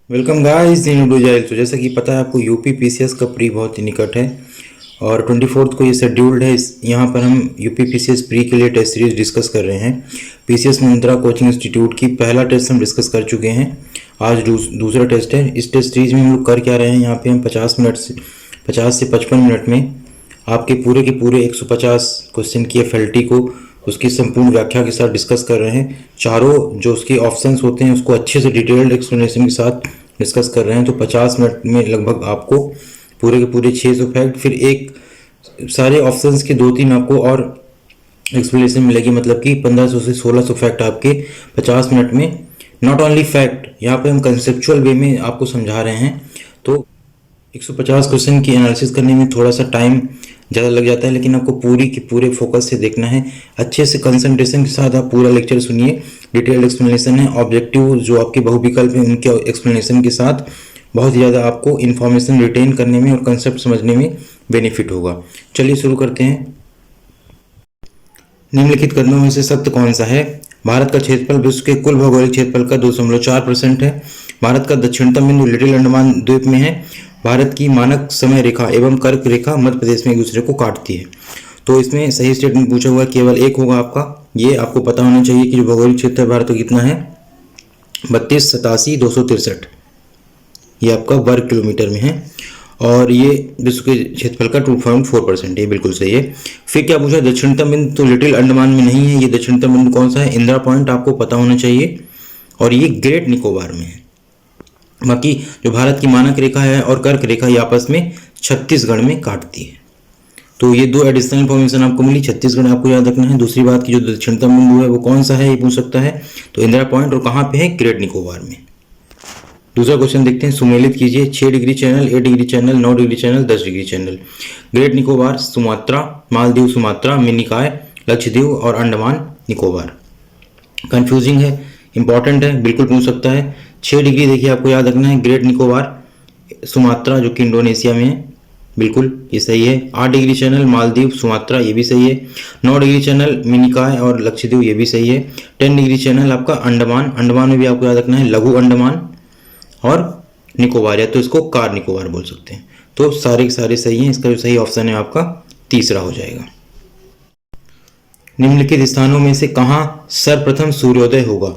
Welcome guys in डूजाइल। तो जैसा कि पता है आपको यूपी पीसीएस का प्री बहुत ही निकट है और 24 को ये शेड्यूल्ड है। यहाँ पर हम यूपी पीसीएस प्री के लिए टेस्ट सीरीज डिस्कस कर रहे हैं। पीसीएस मुंद्रा कोचिंग इंस्टीट्यूट की पहला टेस्ट हम डिस्कस कर चुके हैं। आज दूसरा टेस्ट है। इस टेस्ट सीरीज में हम लोग कर क्या रहे हैं, यहाँ पे हम 50 से 55 मिनट में आपके पूरे के पूरे 150 क्वेश्चन की एफएलटी को उसकी संपूर्ण व्याख्या के साथ डिस्कस कर रहे हैं। चारों जो उसके ऑप्शंस होते हैं उसको अच्छे से डिटेल्ड एक्सप्लेनेशन के साथ डिस्कस कर रहे हैं। तो 50 मिनट में लगभग आपको पूरे के पूरे 600 फैक्ट, फिर एक सारे ऑप्शंस के 2-3 आपको और एक्सप्लेनेशन मिलेगी। मतलब कि 1500 से 1600 फैक्ट आपके 50 मिनट में। नॉट ओनली फैक्ट, यहाँ पे हम कंसेप्चुअल वे में आपको समझा रहे हैं। तो 150 क्वेश्चन की एनालिसिस करने में थोड़ा सा टाइम ज़्यादा लग जाता है, लेकिन आपको पूरी की पूरे फोकस से देखना है। अच्छे से कंसंट्रेशन के साथ आप पूरा लेक्चर सुनिए। डिटेल्ड एक्सप्लेनेशन है। ऑब्जेक्टिव जो आपके बहुविकल्प हैं उनके एक्सप्लेनेशन के साथ बहुत ज़्यादा आपको इन्फॉर्मेशन रिटेन करने में और कंसेप्ट समझने में बेनिफिट होगा। चलिए शुरू करते हैं। निम्नलिखित कथनों में से सत्य कौन सा है? भारत का क्षेत्रफल विश्व के कुल भौगोलिक क्षेत्रफल का 2.4% है। भारत का दक्षिणतम बिंदु लिटिल अंडमान द्वीप में है। भारत की मानक समय रेखा एवं कर्क रेखा मध्य प्रदेश में एक दूसरे को काटती है। तो इसमें सही स्टेटमेंट पूछा हुआ केवल एक होगा आपका। ये आपको पता होना चाहिए कि जो भौगोलिक क्षेत्र भारत का कितना है, 32,87,263, ये आपका वर्ग किलोमीटर में है और ये विश्व के क्षेत्रफल का 2.4%। ये बिल्कुल सही है। फिर क्या पूछा, दक्षिणतम बिंदु तो लिटिल अंडमान में नहीं है। ये दक्षिणतम बिंदु कौन सा है? इंदिरा पॉइंट, आपको पता होना चाहिए, और ये ग्रेट निकोबार में है। बाकी जो भारत की मानक रेखा है और कर्क रेखा ये आपस में छत्तीसगढ़ में काटती है। तो ये दो एडिशनल इन्फॉर्मेशन आपको मिली। छत्तीसगढ़ आपको याद रखना है। दूसरी बात की जो दक्षिणतम बिंदु है वो कौन सा है ये पूछ सकता है, तो इंदिरा पॉइंट, और कहाँ पे है? ग्रेट निकोबार में। दूसरा क्वेश्चन देखते हैं, सुमेलित कीजिए 6 degree channel, 8 degree channel, 9 degree channel, 10 degree channel. Great Nicobar, Sumatra, Maldives Sumatra, Minicoy, Lakshadweep और अंडमान निकोबार। कंफ्यूजिंग है, इंपॉर्टेंट है, बिल्कुल पूछ सकता है। 6 डिग्री देखिए आपको याद रखना है, ग्रेट निकोबार सुमात्रा जो कि इंडोनेशिया में है, बिल्कुल ये सही है। 8 डिग्री चैनल मालदीव सुमात्रा, ये भी सही है। 9 डिग्री चैनल मिनिकॉय और लक्षद्वीप, ये भी सही है। 10 डिग्री चैनल आपका अंडमान, अंडमान में भी आपको याद रखना है लघु अंडमान और निकोबार, या तो इसको कार निकोबार बोल सकते हैं। तो सारे के सारे सही हैं। इसका जो सही ऑप्शन है आपका तीसरा हो जाएगा। निम्नलिखित स्थानों में से कहाँ सर्वप्रथम सूर्योदय होगा?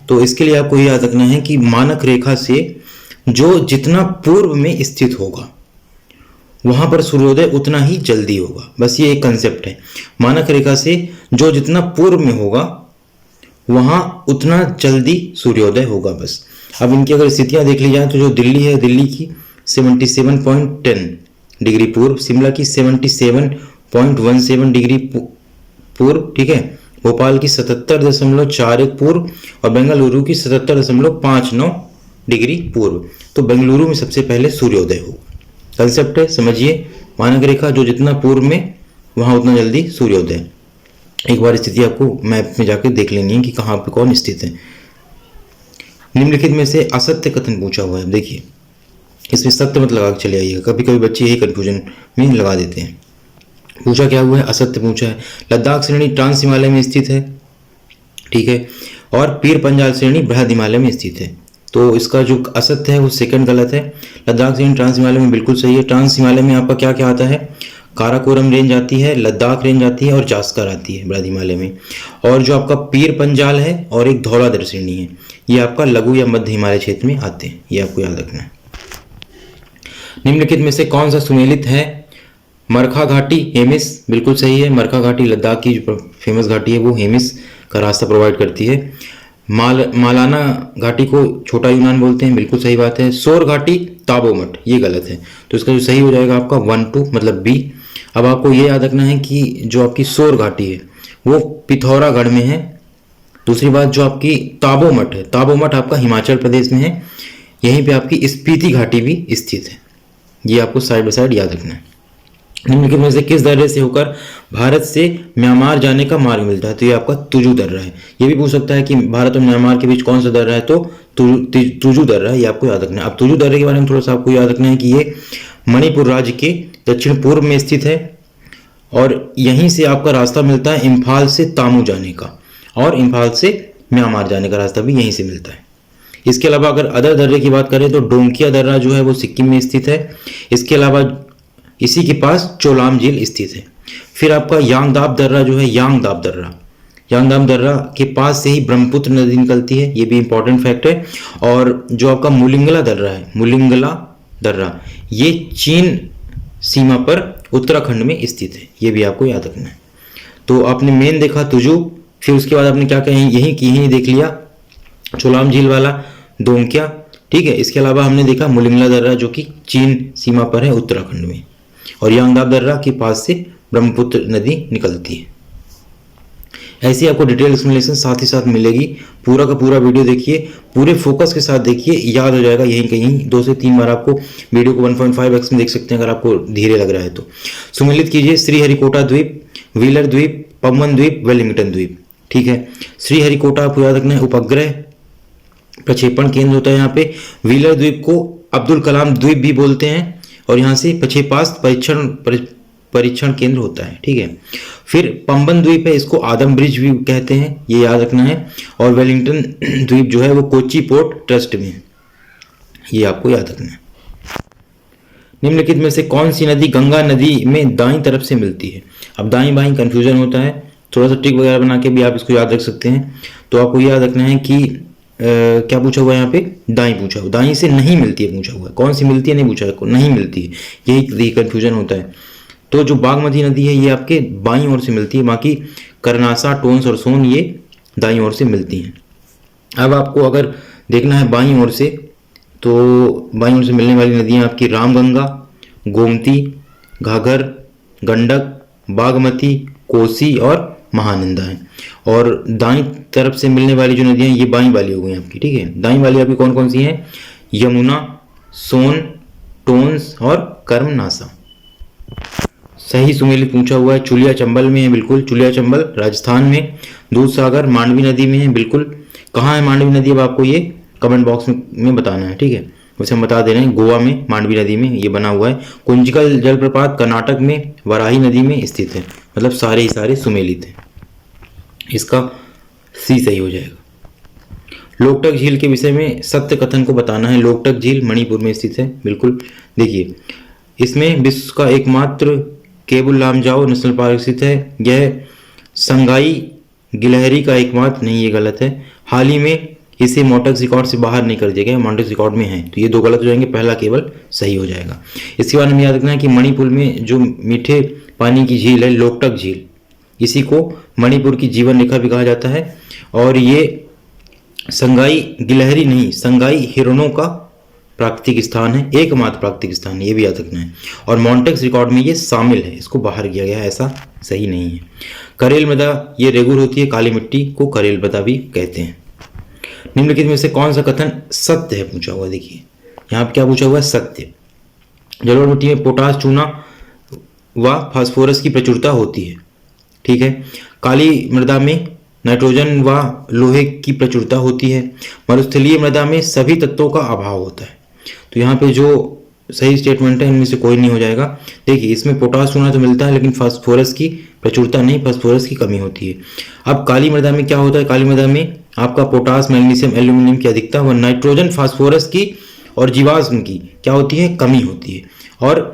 तो इसके लिए आपको याद रखना है कि मानक रेखा से जो जितना पूर्व में स्थित होगा वहां पर सूर्योदय उतना ही जल्दी होगा। बस ये एक कंसेप्ट है। मानक रेखा से जो जितना पूर्व में होगा वहां उतना जल्दी सूर्योदय होगा बस। अब इनकी अगर स्थितियां देख ली जाए तो जो दिल्ली है, दिल्ली की 77.10 डिग्री पूर्व, शिमला की 77.17 डिग्री पूर्व, ठीक है, भोपाल की 77.41 पूर्व और बेंगलुरु की 77.59 डिग्री पूर्व। तो बेंगलुरु में सबसे पहले सूर्योदय होगा। कंसेप्ट है, समझिए। मानक रेखा जो जितना पूर्व में वहां उतना जल्दी सूर्योदय। एक बार स्थिति आपको मैप में जाकर देख लेनी है कि कहाँ पे कौन स्थित है। निम्नलिखित में से असत्य कथन पूछा हुआ है। देखिए इसमें सत्य मत लगा के चले आइएगा, कभी कभी बच्चे यही कंफ्यूजन में लगा देते हैं। पूछा क्या हुआ है? असत्य पूछा है। लद्दाख श्रेणी ट्रांस हिमालय में स्थित है, ठीक है, और पीर पंजाल श्रेणी बृहद हिमालय में स्थित है। तो इसका जो असत्य है वो सेकंड गलत है। लद्दाख श्रेणी ट्रांस हिमालय में बिल्कुल सही है। ट्रांस हिमालय में आपका क्या क्या आता है? काराकोरम रेंज आती है, लद्दाख रेंज आती है और जास्कर आती है बृहद हिमालय में। और जो आपका पीर पंजाल है और एक धौलाधर श्रेणी है, ये आपका लघु या मध्य हिमालय क्षेत्र में आते हैं। ये आपको याद रखना है। निम्नलिखित में से कौन सा सुमेलित है? मरखा घाटी, हेमिस, बिल्कुल सही है। मरखा घाटी लद्दाख की जो फेमस घाटी है वो हेमिस का रास्ता प्रोवाइड करती है। मालाना घाटी को छोटा यूनान बोलते हैं, बिल्कुल सही बात है। सोर घाटी ताबोमठ, ये गलत है। तो इसका जो सही हो जाएगा आपका 1-2 मतलब बी। अब आपको ये याद रखना है कि जो आपकी सोर घाटी है वो पिथौरागढ़ में है। दूसरी बात जो आपकी ताबोमठ है, ताबोमठ आपका हिमाचल प्रदेश में है। यहीं पे आपकी स्पीति घाटी भी स्थित है। ये आपको साइड बाय साइड याद रखना है। निम्नलिखित में से किस दर्रे से होकर भारत से म्यांमार जाने का मार्ग मिलता है? तो ये आपका तुजू दर्रा है। ये भी पूछ सकता है कि भारत और म्यांमार के बीच कौन सा दर्रा है, तो तुजू दर्रा है। ये आपको याद रखना है। अब तुजू दर्रे के बारे में थोड़ा सा आपको याद रखना है कि ये मणिपुर राज्य के दक्षिण पूर्व में स्थित है और यहीं से आपका रास्ता मिलता है इम्फाल से तामू जाने का, और इम्फाल से म्यांमार जाने का रास्ता भी यहीं से मिलता है। इसके अलावा अगर अदर दर्रे की बात करें तो डोंकिया दर्रा जो है वो सिक्किम में स्थित है। इसके अलावा इसी के पास चोलाम झील स्थित है। फिर आपका यांगदाब दर्रा जो है, यांगदाब दर्रा के पास से ही ब्रह्मपुत्र नदी निकलती है, ये भी इंपॉर्टेंट फैक्ट है। और जो आपका मुलिंगला दर्रा है, मुलिंगला दर्रा, ये चीन सीमा पर उत्तराखंड में स्थित है, ये भी आपको याद रखना है। तो आपने मेन देखा तुजू, फिर उसके बाद आपने क्या कहें यही देख लिया चोलाम झील वाला डोंकिया, ठीक है। इसके अलावा हमने देखा मुलिंगला दर्रा जो कि चीन सीमा पर है उत्तराखंड में, और यांगदाब दर्रा के पास से ब्रह्मपुत्र नदी निकलती है। ऐसी आपको डिटेल एक्सप्लेनेशन साथ ही साथ मिलेगी। पूरा का पूरा वीडियो देखिए, पूरे फोकस के साथ देखिए, याद हो जाएगा। यहीं कहीं 2 से 3 बार आपको वीडियो को 1.5x में देख सकते हैं अगर आपको धीरे लग रहा है तो। सुमिलित कीजिए श्रीहरिकोटा द्वीप, व्हीलर द्वीप, पम्बन द्वीप, वेलिंगटन द्वीप, ठीक है। श्रीहरिकोटा आपको याद रखना है उपग्रह प्रक्षेपण केंद्र होता है यहाँ पे। व्हीलर द्वीप को अब्दुल कलाम द्वीप भी बोलते हैं, और यहाँ से प्रक्षेपास्त्र परीक्षण केंद्र होता है, ठीक है। फिर पम्बन द्वीप है, इसको आदम ब्रिज भी कहते हैं, ये याद रखना है। और वेलिंगटन द्वीप जो है वो कोच्चि पोर्ट ट्रस्ट में है, ये आपको याद रखना है। निम्नलिखित में से कौन सी नदी गंगा नदी में दाईं तरफ से मिलती है? अब दाईं बाईं कंफ्यूजन होता है, थोड़ा सा ट्रिक वगैरह बना के भी आप इसको याद रख सकते हैं। तो आपको याद रखना है कि क्या पूछा हुआ है यहाँ पे, दाईं पूछा हुआ, दाईं से नहीं मिलती है पूछा हुआ है, कौन सी मिलती है नहीं पूछा है, नहीं मिलती है, यही कंफ्यूजन होता है। तो जो बागमती नदी है ये आपके बाईं ओर से मिलती है, बाकी करनासा, टोंस और सोन ये दाईं ओर से मिलती हैं। अब आपको अगर देखना है बाईं ओर से, तो बाईं ओर से मिलने वाली नदियाँ आपकी रामगंगा, गोमती, घाघर, गंडक, बागमती, कोसी और महानंदा है। और दाईं तरफ से मिलने वाली जो नदियाँ ये बाईं वाली हो गई आपकी, ठीक है। दाईं वाली आपकी कौन कौन सी हैं? यमुना, सोन, टोंस और कर्मनासा। सही सुमेलित पूछा हुआ है, चुलिया चंबल में है, बिल्कुल चुलिया चंबल राजस्थान में। दूध सागर मांडवी नदी में है, बिल्कुल। कहाँ है मांडवी नदी अब आपको ये कमेंट बॉक्स में बताना है, ठीक है। वैसे हम बता दे रहे हैं गोवा में मांडवी नदी में ये बना हुआ है। कुंजिकल जलप्रपात कर्नाटक में वराही नदी में स्थित है। मतलब सारे ही सारे सुमेलित हैं, इसका सी सही हो जाएगा। लोकटक झील के विषय में सत्य कथन को बताना है। लोकटक झील मणिपुर में स्थित है, बिल्कुल। देखिए इसमें विश्व का एकमात्र केबुल लामजाओ नेशनल पार्क स्थित है। यह संगाई गिलहरी का एकमात्र नहीं, ये गलत है। हाल ही में इसे मोटेक्स रिकॉर्ड से बाहर नहीं कर दिया गया, मोटेक्स रिकॉर्ड में है, तो ये 2 गलत हो जाएंगे, पहला केवल सही हो जाएगा। इसके बाद हमें याद रखना है कि मणिपुर में जो मीठे पानी की झील है लोकटक झील, इसी को मणिपुर की जीवन रेखा भी कहा जाता है। और ये संगाई गिलहरी नहीं, संगाई हिरणों का प्राकृतिक स्थान है, एकमात्र प्राकृतिक स्थान है, ये भी याद रखना है। और मॉन्टेक्स रिकॉर्ड में ये शामिल है, इसको बाहर किया गया है, ऐसा सही नहीं है। करेल मृदा ये रेगुर होती है, काली मिट्टी को करेल मृदा भी कहते हैं। निम्नलिखित में से कौन सा कथन सत्य है पूछा हुआ, देखिए यहाँ पे क्या पूछा हुआ है, सत्य। जलोढ़ मिट्टी में पोटास, चूना व फास्फोरस की प्रचुरता होती है, ठीक है। काली मृदा में नाइट्रोजन व लोहे की प्रचुरता होती है। मरुस्थलीय मृदा में सभी तत्वों का अभाव होता है। तो यहाँ पे जो सही स्टेटमेंट है इनमें से कोई नहीं हो जाएगा। देखिए इसमें पोटास चूना तो मिलता है लेकिन फास्फोरस की प्रचुरता नहीं, फास्फोरस की कमी होती है। अब काली मृदा में क्या होता है, काली मृदा में आपका पोटास, मैग्नीशियम, एल्यूमिनियम की अधिकता व नाइट्रोजन, फास्फोरस की और जीवाश्म की क्या होती है, कमी होती है। और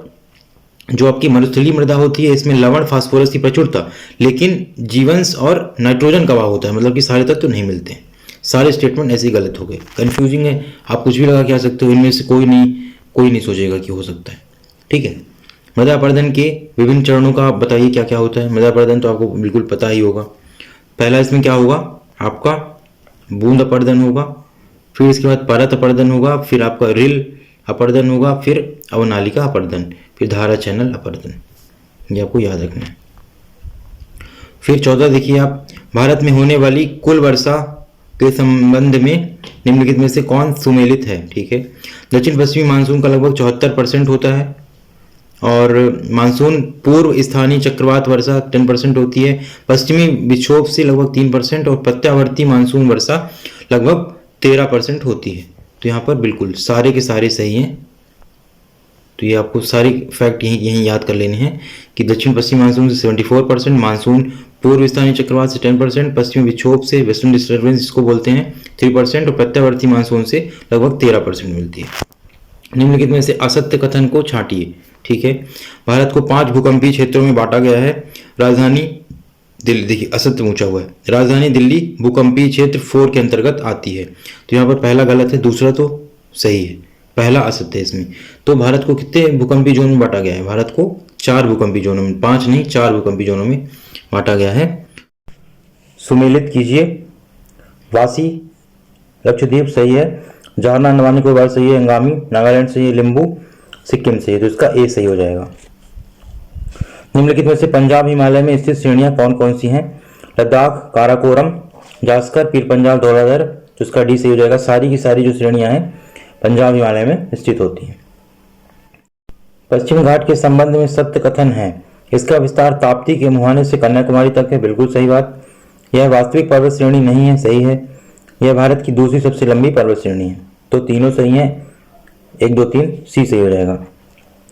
जो आपकी मरुस्थलीय मृदा होती है इसमें लवण, फास्फोरस की प्रचुरता, लेकिन जीवंश और नाइट्रोजन का अभाव होता है, मतलब कि सारे तत्व नहीं मिलते हैं। सारे स्टेटमेंट ऐसे ही गलत हो गए, कंफ्यूजिंग है, आप कुछ भी लगा के आ सकते हो, इनमें से कोई नहीं सोचेगा कि हो सकता है, ठीक है। मृदा अपरदन के विभिन्न चरणों का आप बताइए क्या क्या होता है। मृदा अपरदन तो आपको बिल्कुल पता ही होगा। पहला इसमें क्या होगा, आपका बूंद अपरदन होगा, फिर इसके बाद परत अपरदन होगा, फिर आपका रिल अपरदन होगा, फिर अवनालिका अपरदन, फिर धारा चैनल अपरदन, ये आपको याद रखना है। फिर 14 देखिए आप, भारत में होने वाली कुल वर्षा के संबंध में निम्नलिखित में से कौन सुमेलित है, ठीक है। दक्षिण पश्चिमी मानसून का लगभग 74% होता है, और मानसून पूर्व स्थानीय चक्रवात वर्षा 10% होती है, पश्चिमी विक्षोभ से लगभग 3% और प्रत्यावर्ती मानसून वर्षा लगभग 13% होती है। तो यहाँ पर बिल्कुल सारे के सारे सही हैं, तो ये आपको सारी फैक्ट यहीं याद कर लेने हैं कि दक्षिण पश्चिम मानसून से 74%, मानसून पूर्व स्थानीय चक्रवात से 10%, पश्चिमी विक्षोभ से वेस्टर्न डिस्टर्बेंस जिसको बोलते हैं 3% और प्रत्यावर्ती मानसून से लगभग 13% मिलती है। निम्नलिखित में से असत्य कथन को छांटिए। ठीक है, भारत को 5 भूकंपीय क्षेत्रों में बांटा गया है। राजधानी दिल्ली, देखिए असत्य पूछा हुआ है, राजधानी दिल्ली भूकंपीय क्षेत्र 4 के अंतर्गत आती है। तो यहाँ पर पहला गलत है, दूसरा तो सही है, पहला असत्य है इसमें। तो भारत को कितने भूकंपीय जोन में बांटा गया है? भारत को 4 भूकंपीय जोनों में, 5 नहीं 4 भूकंपीय जोनों में बांटा गया है। सुमेलित कीजिए। वासी लक्षद्वीप सही है, जवाहरलाल अंडमान निकोबार सही है, अंगामी नागालैंड सही है, लिम्बू सिक्किम सही है, तो इसका ए सही हो जाएगा। निम्नलिखित में से पंजाब हिमालय में स्थित श्रेणियां कौन कौन सी हैं? लद्दाख, काराकोरम, जास्कर, पीर पंजाल, धौलाधर, तो इसका डी सही हो जाएगा। सारी की सारी जो श्रेणियां हैं पंजाब हिमालय में स्थित होती हैं। पश्चिम घाट के संबंध में सत्य कथन है, इसका विस्तार ताप्ती के मुहाने से कन्याकुमारी तक है, बिल्कुल सही बात। यह वास्तविक पर्वत श्रेणी नहीं है, सही है। यह भारत की दूसरी सबसे लंबी पर्वत श्रेणी है, तो तीनों सही हैं, 1 2 3 सी सही हो जाएगा।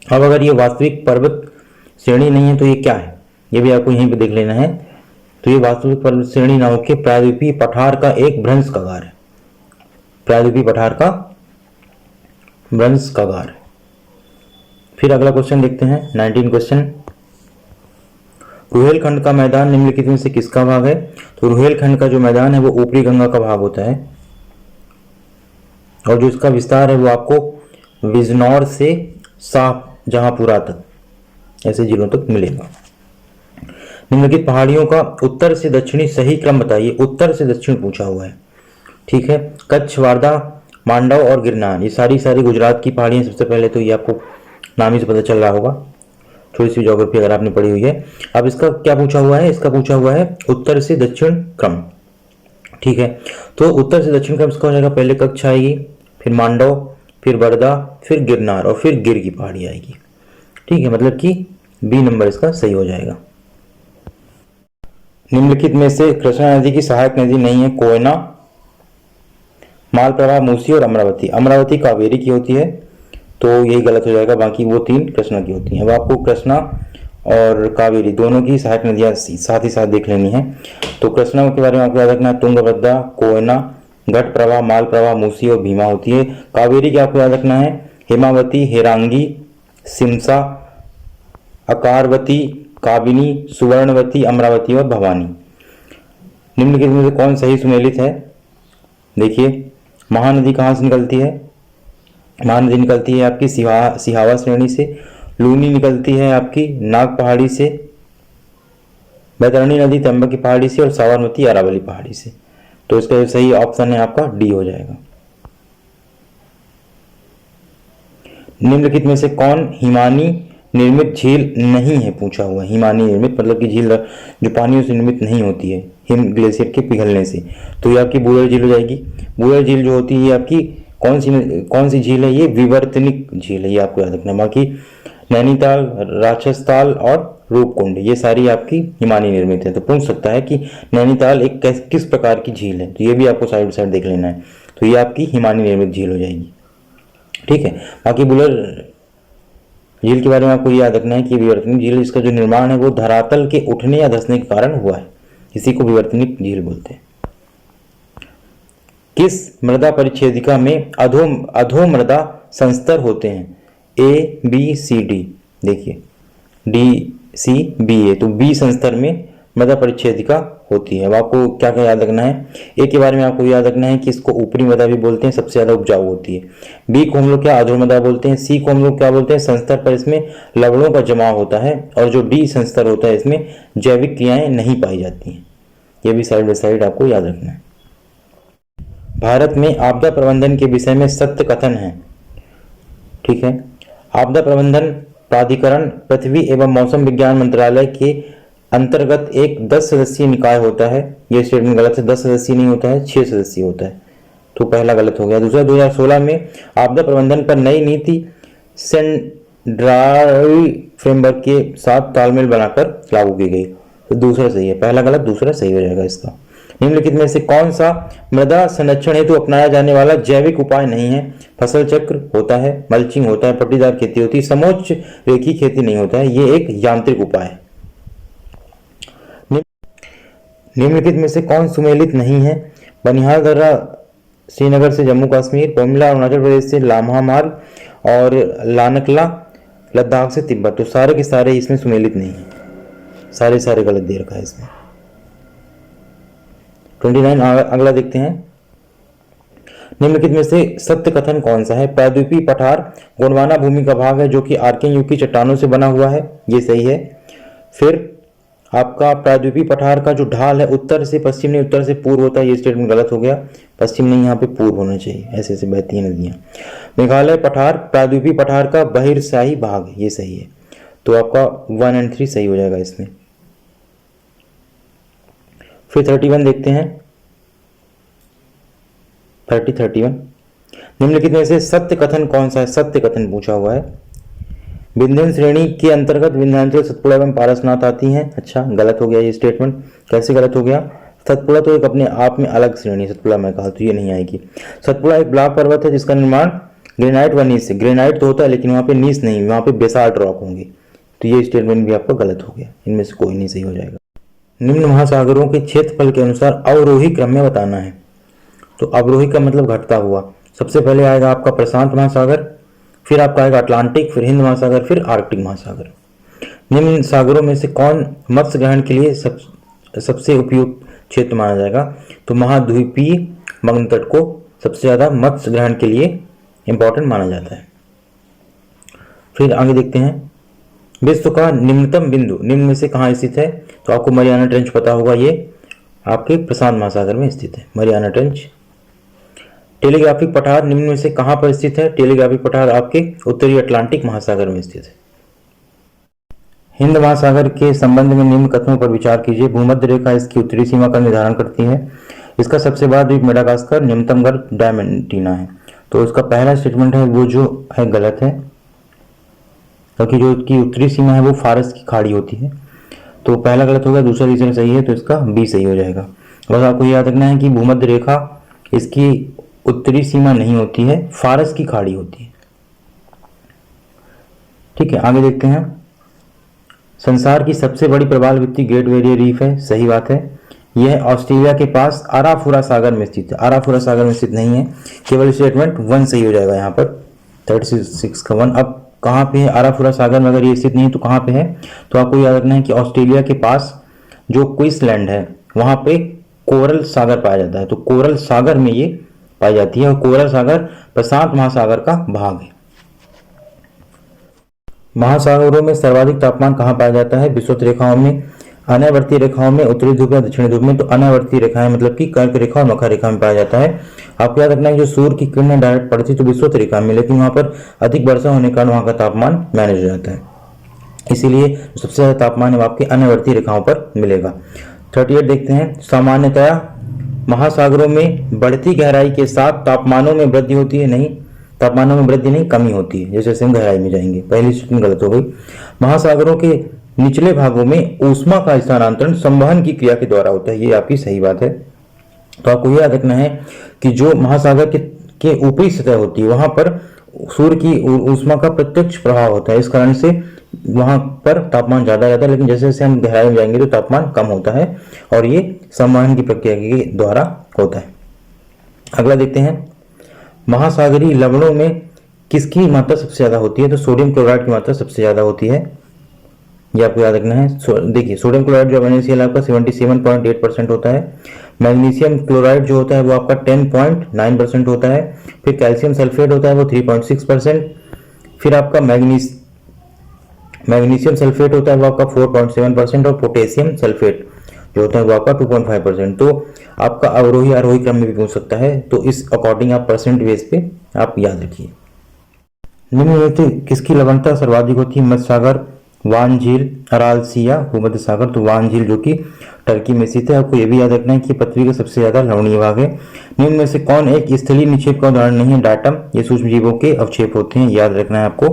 अब अगर ये वास्तविक पर्वत श्रेणी नहीं है तो ये क्या है, ये भी आपको यहीं पे देख लेना है। तो ये वास्तविक पर्वत श्रेणी ना होकर प्रायद्वीपीय पठार का एक भ्रंश कगार है, प्रायद्वीपीय पठार का भ्रंश कगार है। फिर अगला क्वेश्चन देखते हैं, 19 क्वेश्चन। रुहेलखंड का मैदान निम्नलिखित में से किसका भाग है? तो रुहेलखंड का जो मैदान है वो ऊपरी गंगा का भाग होता है, और जो इसका विस्तार है वो आपको बिजनौर से शाहजहांपुरा तक, ऐसे जिलों तक मिलेगा। निम्नलिखित पहाड़ियों का उत्तर से दक्षिणी सही क्रम बताइए। उत्तर से दक्षिण पूछा हुआ है, ठीक है। कच्छ, वारदा, मांडव और गिरनार, ये सारी गुजरात की पहाड़ियां सबसे पहले, तो ये आपको नाम ही से पता चल रहा होगा, थोड़ी सी ज्योग्राफी अगर आपने पढ़ी हुई है। अब इसका क्या पूछा हुआ है? इसका पूछा हुआ है उत्तर से दक्षिण क्रम, ठीक है। तो उत्तर से दक्षिण क्रम इसका हो जाएगा, पहले कच्छ आएगी, फिर मांडव, फिर वर्धा, फिर गिरनार और फिर गिर की पहाड़ी आएगी, ठीक है। मतलब कि बी नंबर इसका सही हो जाएगा। निम्नलिखित में से कृष्णा नदी की सहायक नदी नहीं है। कोयना, मालप्रभा, मूसी और अमरावती। अमरावती कावेरी की होती है, तो यही गलत हो जाएगा, बाकी वो 3 कृष्णा की होती हैं। अब आपको कृष्णा और कावेरी दोनों की सहायक नदियां साथ ही साथ देख लेनी है। तो कृष्णा के बारे में आपको याद रखना है, तुंगभद्रा, कोयना, घटप्रभा, मालप्रभा, मूसी और भीमा होती है। कावेरी की आपको याद रखना है हेमावती, हेरांगी, सिमसा, अकारवती, काबिनी, सुवर्णवती, अमरावती और भवानी। निम्नलिखित में से कौन सही सुमेलित है? देखिए, महानदी कहाँ से निकलती है? महानदी निकलती है आपकी सिहावा श्रेणी से, लूनी निकलती है आपकी नाग पहाड़ी से, बैतरणी नदी त्र्यंबक की पहाड़ी से और साबरमती अरावली पहाड़ी से। तो इसका सही ऑप्शन है आपका डी हो जाएगा। निम्नलिखित में से कौन हिमानी निर्मित झील नहीं है पूछा हुआ है। हिमानी निर्मित मतलब कि झील जो पानियों से निर्मित नहीं होती है हिम ग्लेशियर के पिघलने से, तो ये आपकी बूढ़र झील हो जाएगी। बूढ़र झील जो होती है ये आपकी कौन सी झील है? ये विवर्तनिक झील है, ये आपको याद रखना। बाकी नैनीताल, राक्षसताल और रूपकुंड ये सारी आपकी हिमानी निर्मित है। तो पूछ सकता है कि नैनीताल एक किस प्रकार की झील है, तो ये भी आपको साइड बाई साइड देख लेना है। तो ये आपकी हिमानी निर्मित झील हो जाएगी, ठीक है। बाकी बुलर झील के बारे में आपको याद रखना है कि विवर्तनिक झील, इसका जो निर्माण है वो धरातल के उठने या धंसने के कारण हुआ है, इसी को विवर्तनिक झील बोलते हैं। किस मृदा परिच्छेदिका में अधोमृदा संस्तर होते हैं? ए, बी, सी, डी। देखिए डी, सी, बी है, तो बी संस्तर में मृदा परिच्छेदिका होती है। अब आपको क्या क्या याद रखना है? ए के बारे में आपको याद रखना है कि इसको ऊपरी मृदा भी बोलते हैं, सबसे ज्यादा उपजाऊ होती है। बी को हम लोग क्या अधोमृदा बोलते हैं। सी को हम लोग क्या बोलते हैं? संस्तर पर इसमें लवणों का जमाव होता है। और जो डी संस्तर होता है इसमें जैविक क्रियाएं नहीं पाई जाती हैं। ये भी साइड बाई साइड आपको याद रखना है। भारत में आपदा प्रबंधन के विषय में सत्य कथन है, ठीक है। आपदा प्रबंधन प्राधिकरण पृथ्वी एवं मौसम विज्ञान मंत्रालय के अंतर्गत एक 10 सदस्यीय निकाय होता है। यह स्टेटमेंट गलत है, 10 सदस्यीय नहीं होता है, 6 सदस्यीय होता है, तो पहला गलत हो गया। दूसरा, 2016 में आपदा प्रबंधन पर नई नीति सेंड्राई फ्रेमवर्क के साथ तालमेल बनाकर लागू की गई, तो दूसरा सही है, पहला गलत दूसरा सही हो जाएगा इसका। निम्नलिखित में से कौन सा मृदा संरक्षण हेतु अपनाया जाने वाला जैविक उपाय नहीं है? फसल चक्र होता है, मल्चिंग होता है, पट्टीदार खेती होती है, समोच्च रेखीय खेती नहीं होता है, ये एक यांत्रिक उपाय है। निम्नलिखित में से कौन सुमेलित नहीं है? बनिहाल दर्रा श्रीनगर से जम्मू कश्मीर, पोमिला अरुणाचल प्रदेश से लाम्हा मार्ग, और लानकला लद्दाख से तिब्बत। तो सारे के सारे इसमें सुमेलित नहीं है, सारे गलत दे रखा है इसमें। 29 अगला देखते हैं। निम्नलिखित में से सत्य कथन कौन सा है? प्रायद्वीपीय पठार गोंडवाना भूमि का भाग है जो कि आर्कियन युग की चट्टानों से बना हुआ है, ये सही है। फिर आपका प्रायद्वीपीय पठार का जो ढाल है उत्तर से पश्चिम नहीं उत्तर से पूर्व होता है, ये स्टेटमेंट गलत हो गया। पश्चिम नहीं, यहाँ पे पूर्व होना चाहिए, ऐसे ऐसे बहती हैं नदियाँ। मेघालय पठार प्रायद्वीपीय पठार का बहिर्शाही भाग है, ये सही है। तो आपका 1 और 3 सही हो जाएगा इसमें। फिर 31 देखते हैं। 31 निम्नलिखित में से सत्य कथन कौन सा है? सत्य कथन पूछा हुआ है। विंध्य श्रेणी के अंतर्गत विंध्याचल, सतपुड़ा एवं पारसनाथ आती हैं। अच्छा, गलत हो गया ये स्टेटमेंट। कैसे गलत हो गया? सतपुड़ा तो एक अपने आप में अलग श्रेणी, सतपुड़ा मैं कहा तो ये नहीं आएगी। सतपुड़ा एक ब्लॉक पर्वत है जिसका निर्माण ग्रेनाइट व नीस से, ग्रेनाइट तो होता है लेकिन वहाँ पे नीस नहीं, वहाँ पे बेसाल्ट रॉक होंगे। तो ये स्टेटमेंट भी आपका गलत हो गया, इनमें से कोई नहीं सही हो जाएगा। निम्न महासागरों के क्षेत्रफल के अनुसार अवरोही क्रम में बताना है। तो अवरोही का मतलब घटता हुआ। सबसे पहले आएगा आपका प्रशांत महासागर, फिर आपका आएगा अटलांटिक, फिर हिंद महासागर, फिर आर्कटिक महासागर। निम्न सागरों में से कौन मत्स्य ग्रहण के लिए सबसे उपयुक्त क्षेत्र माना जाएगा? तो महाद्वीपीय मग्न तट को सबसे ज्यादा मत्स्य ग्रहण के लिए इंपॉर्टेंट माना जाता है। फिर आगे देखते हैं। विश्व का निम्नतम बिंदु निम्न में से कहाँ स्थित है? तो आपको मरियाना ट्रेंच पता होगा, ये आपके प्रशांत महासागर में स्थित है, मरियाना ट्रेंच। टेलीग्राफिक पठार निम्न में से कहाँ पर स्थित है? टेलीग्राफिक पठार आपके उत्तरी अटलांटिक महासागर में स्थित है। हिंद महासागर के संबंध में निम्न कथनों पर विचार कीजिए। भूमध्य रेखा इसकी उत्तरी सीमा का निर्धारण करती है। इसका सबसे बड़ा द्वीप मेडागास्कर, न्यूनतम गर्भ डायमंटीना है। तो इसका पहला स्टेटमेंट है वो जो है गलत है, क्योंकि जो इसकी उत्तरी सीमा है वो फारस की खाड़ी होती है। तो पहला गलत हो गया, दूसरा रीजन सही है, तो इसका बी सही हो जाएगा। बस आपको याद रखना है कि भूमध्य रेखा इसकी उत्तरी सीमा नहीं होती है, फारस की खाड़ी होती है। ठीक है, आगे देखते हैं। संसार की सबसे बड़ी प्रवाल भित्ति ग्रेट बैरियर रीफ है, सही बात है। यह ऑस्ट्रेलिया के पास आराफुरा सागर में स्थित है, आराफुरा सागर में स्थित नहीं है। केवल स्टेटमेंट 1 सही हो जाएगा यहाँ पर, 36 का 1। अब कहाँ पे है आराफुरा सागर में? अगर ये स्थित नहीं है तो कहाँ पे है? तो आपको याद रखना है कि ऑस्ट्रेलिया के पास जो क्वींसलैंड है वहां पे कोरल सागर पाया जाता है। तो कोरल सागर में ये पाई जाती है, और कोरल सागर प्रशांत महासागर का भाग है। महासागरों में सर्वाधिक तापमान कहाँ पाया जाता है? विषुवत रेखाओं में, अनावर्ती रेखाओं में, उत्तरी ध्रुव या दक्षिणी ध्रुव में। तो अनावर्ती रेखाएं मतलब कि कर्क रेखा और मकर रेखा में पाया जाता है। आपको याद रखना है कि जो सूर्य की किरणें डायरेक्ट पड़ती तो विषुवत रेखा में, लेकिन वहां पर अधिक वर्षा होने के कारण वहां का तापमान मैनेज हो जाता है, इसीलिए सबसे ज्यादा तापमान है आपके अनावर्ती रेखाओं पर मिलेगा। 38 देखते हैं। सामान्यतया महासागरों में बढ़ती गहराई के साथ तापमानों में वृद्धि होती है? नहीं, तापमानों में वृद्धि नहीं, कमी होती है, जैसे हम गहराई में जाएंगे। पहली स्टेटमेंट गलत हो गई। महासागरों के निचले भागों में ऊष्मा का स्थानांतरण संवहन की क्रिया के द्वारा होता है, ये आपकी सही बात है। तो आपको याद रखना है कि जो महासागर के ऊपरी सतह होती है वहां पर सूर्य की ऊष्मा का प्रत्यक्ष प्रभाव होता है, इस कारण से वहां पर तापमान ज्यादा रहता है, लेकिन जैसे जैसे हम गहराई में जाएंगे तो तापमान कम होता है, और ये संवहन की प्रक्रिया के द्वारा होता है। अगला देखते हैं। महासागरीय लवणों में किसकी मात्रा सबसे ज्यादा होती है? तो सोडियम क्लोराइड की मात्रा सबसे ज्यादा होती है, ये आपको याद रखना है। देखिए, सोडियम क्लोराइड जो NaCl आपका 77.8% होता है। मैग्नीशियम क्लोराइड जो होता है वो आपका 10.9% होता है। फिर कैल्शियम सल्फेट होता है वो 3.6%। फिर आपका मैग्नीशियम सल्फेट होता है वो आपका 4.7%, और पोटेशियम सल्फेट जो होता है वो आपका 2.5%। तो आपका अवरोही आरोही क्रम में भी पूछ सकता है, तो इस अकॉर्डिंग आप परसेंट बेस पे आप याद रखिए। निम्न में से किसकी लवणता सर्वाधिक होती है? मध्य सागर, वान झील, अराल सी या भूमध्य सागर। तो वान झील जो कि टर्की में स्थित है। आपको यह भी याद रखना है कि पृथ्वी का सबसे ज्यादा लवणीय भाग है। निम्न में से कौन एक स्थलीय निक्षेप का उदाहरण नहीं है? डाटम, ये सूक्ष्म जीवों के अवक्षेप होते हैं, याद रखना है आपको।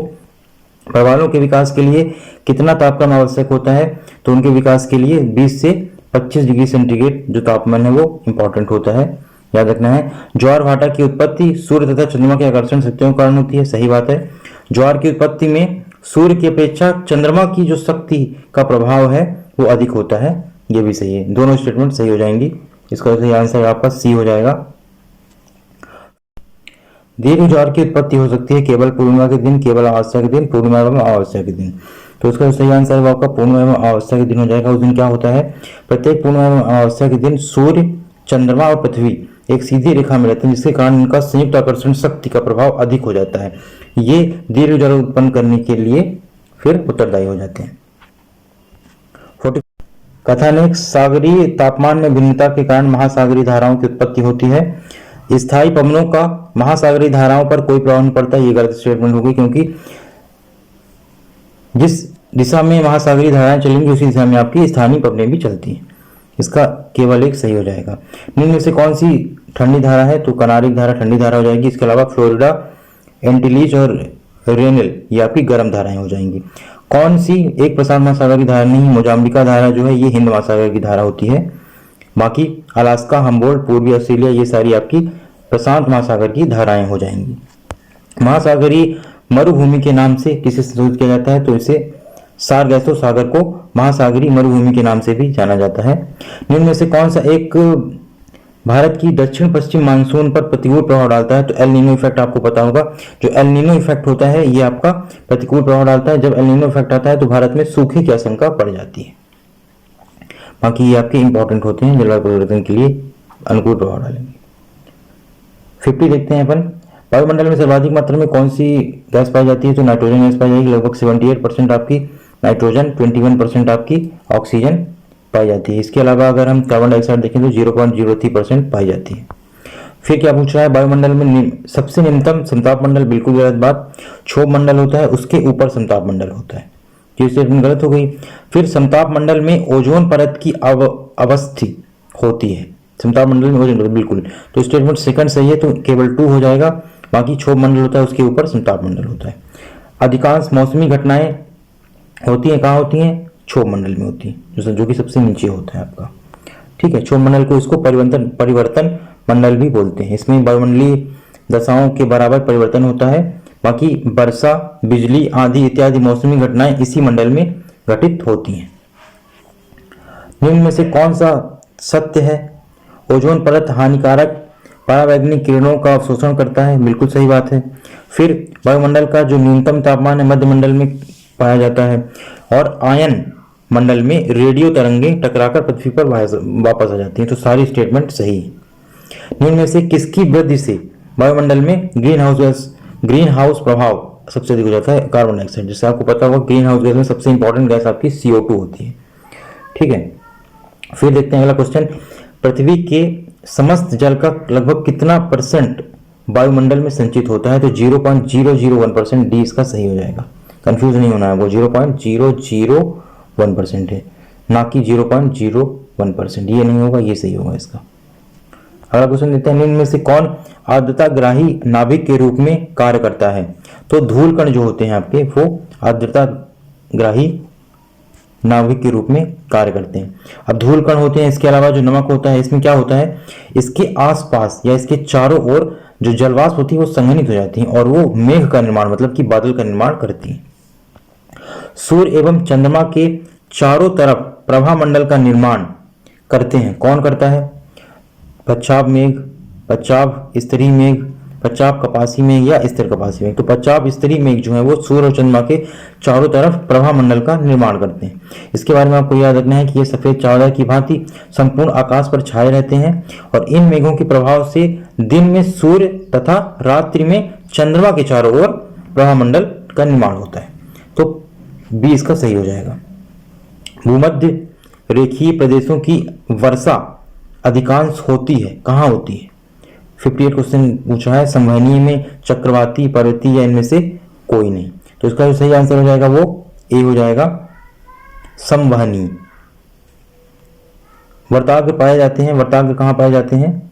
प्रवालों के विकास के लिए कितना तापमान आवश्यक होता है? तो उनके विकास के लिए 20 से 25 डिग्री सेंटीग्रेड जो तापमान है वो इंपॉर्टेंट होता है, याद रखना है। ज्वार भाटा की उत्पत्ति सूर्य तथा चंद्रमा के आकर्षण शक्तियों के कारण होती है, सही बात है। ज्वार की उत्पत्ति में सूर्य की अपेक्षा चंद्रमा की जो शक्ति का प्रभाव है वो अधिक होता है, ये भी सही है। दोनों स्टेटमेंट सही हो जाएंगी। इसका सही आंसर आपका सी हो जाएगा। दीर्घ ज्वार की उत्पत्ति हो सकती है केवल पूर्णिमा के दिन, केवल अमावस्या के दिन, पूर्णिमा एवं अमावस्या के दिन। तो इसका सही आंसर है आपका पूर्णिमा एवं अमावस्या के दिन हो जाएगा। उस दिन क्या होता है, प्रत्येक पूर्णिमा एवं अमावस्या के दिन सूर्य, चंद्रमा और पृथ्वी एक सीधी रेखा में रहते हैं, जिसके कारण इनका संयुक्त आकर्षण शक्ति का प्रभाव अधिक हो जाता है। ये दीर्घ ज्वार उत्पन्न करने के लिए फिर उत्तरदायी हो जाते हैं। कथन एक, सागरीय तापमान में भिन्नता के कारण महासागरीय धाराओं की उत्पत्ति होती है। स्थायी पवनों का महासागरीय धाराओं पर कोई प्रभाव नहीं पड़ता, ये गलत स्टेटमेंट होगी, क्योंकि जिस दिशा में महासागरीय धाराएं चलेंगी उसी दिशा में आपकी स्थानीय पवनें भी चलती हैं। इसका केवल एक सही हो जाएगा। निम्न में से कौन सी ठंडी धारा है, तो कनारिक धारा ठंडी धारा हो जाएगी। इसके अलावा फ्लोरिडा, एंटिलीज और रेनल ये आपकी गर्म धाराएं हो जाएंगी। कौन सी एक प्रशांत महासागर की धारा नहीं, मोजाम्बिका धारा जो है ये हिंद महासागर की धारा होती है। बाकी अलास्का, हम्बोल्ट, पूर्वी ऑस्ट्रेलिया ये सारी आपकी प्रशांत महासागर की धाराएं हो जाएंगी। महासागरीय मरुभूमि के नाम से किसे संबोधित किया जाता है, तो इसे सारगैसो सागर को महासागरीय मरुभूमि के नाम से भी जाना जाता है। निम्न में से कौन सा एक भारत की दक्षिण पश्चिम मानसून पर प्रतिकूल प्रभाव डालता है, तो एल नीनो इफेक्ट आपको पता होगा। जो एल नीनो इफेक्ट होता है ये आपका प्रतिकूल प्रभाव डालता है। जब एल नीनो इफेक्ट आता है तो भारत में सूखे की आशंका बढ़ जाती है। बाकी ये आपके इंपॉर्टेंट होते हैं, जलवायु परिवर्तन के लिए अनुकूल प्रभाव डालेंगे। 50 देखते हैं अपन। वायुमंडल में सर्वाधिक मात्रा में कौन सी गैस पाई जाती है, तो नाइट्रोजन गैस पाई जाएगी। लगभग 78% आपकी नाइट्रोजन, 21% आपकी ऑक्सीजन पाई जाती है। इसके अलावा अगर हम कार्बन डाइऑक्साइड देखें तो 0.03% पाई जाती है। फिर क्या पूछ रहा है, वायुमंडल में सबसे निम्नतम समताप मंडल, बिल्कुल गलत बात। क्षोभ मंडल होता है, उसके ऊपर समताप मंडल होता है, ये स्टेटमेंट गलत हो गई। फिर समताप मंडल में ओजोन परत की अवस्थी होती है, समताप मंडल में ओजोन परत, बिल्कुल। तो स्टेटमेंट सेकंड सही है, तो केवल 2 हो जाएगा। बाकी क्षोभ मंडल होता है, उसके ऊपर समताप मंडल होता है। अधिकांश मौसमी घटनाएं होती हैं कहाँ होती हैं, क्षोभ मंडल में होती है, जो कि सबसे नीचे होता है आपका। ठीक है, क्षोभ मंडल को इसको परिवर्तन मंडल भी बोलते हैं। इसमें वायुमंडलीय दशाओं के बराबर परिवर्तन होता है। बाकी वर्षा, बिजली, आंधी इत्यादि मौसमी घटनाएं इसी मंडल में घटित होती हैं। निम्न में से कौन सा सत्य है, ओजोन परत हानिकारक परावैंगनिक किरणों का अवशोषण करता है, बिल्कुल सही बात है। फिर वायुमंडल का जो न्यूनतम तापमान है मध्य मंडल में पाया जाता है, और आयन मंडल में रेडियो तरंगें टकराकर पृथ्वी पर वापस आ जाती हैं। तो सारी स्टेटमेंट सही है। निम्न में से किसकी वृद्धि से वायुमंडल में ग्रीन हाउस प्रभाव सबसे अधिक हो जाता है, कार्बन डाइऑक्साइड। जैसे आपको पता होगा ग्रीन हाउस गैस में सबसे इंपॉर्टेंट गैस आपकी CO2 होती है। ठीक है, फिर देखते हैं अगला क्वेश्चन। पृथ्वी के समस्त जल का लगभग कितना % वायुमंडल में संचित होता है, तो 0.001%, डी इसका सही हो जाएगा। कंफ्यूज नहीं होना है, वो 0.001% है, ना कि 0.01%। ये नहीं होगा, ये सही होगा इसका। अगला क्वेश्चन देते हैं, निम्न में से कौन आर्द्रताग्राही नाभिक के रूप में कार्य करता है, तो धूल कण जो होते हैं आपके वो आर्द्रताग्राही नाभिक के रूप में कार्य करते हैं। अब धूल कण होते हैं, इसके अलावा जो नमक होता है, इसमें क्या होता है, इसके आसपास या इसके चारों ओर जो जलवाष्प होती है वो संघनित हो जाती है और वो मेघ का निर्माण, मतलब कि बादल का निर्माण करती है। सूर्य एवं चंद्रमा के चारों तरफ प्रभा मंडल का निर्माण करते हैं, कौन करता है, पश्चाप मेघ, पश्चाप स्तरीय मेघ, पश्चाप कपासी मेघ या स्थिर कपासी मेघ। तो पश्चाप स्तरीय मेघ जो है वो सूर्य और चंद्रमा के चारों तरफ प्रभा मंडल का निर्माण करते हैं। इसके बारे में आपको याद रखना है कि ये सफेद चादर की भांति संपूर्ण आकाश पर छाए रहते हैं और इन मेघों के प्रभाव से दिन में सूर्य तथा रात्रि में चंद्रमा के चारों ओर प्रभा मंडल का निर्माण होता है। तो बी इसका सही हो जाएगा। भूमध्य रेखीय प्रदेशों की वर्षा अधिकांश होती है, कहाँ होती है, 58 क्वेश्चन पूछा है। संवहनीय में, चक्रवाती, पर्वतीय या इनमें से कोई नहीं। तो इसका जो सही आंसर हो जाएगा वो ए हो जाएगा, संवहनीय। वर्ताग्र पाए जाते हैं, वर्ताग्र कहाँ पाए जाते हैं,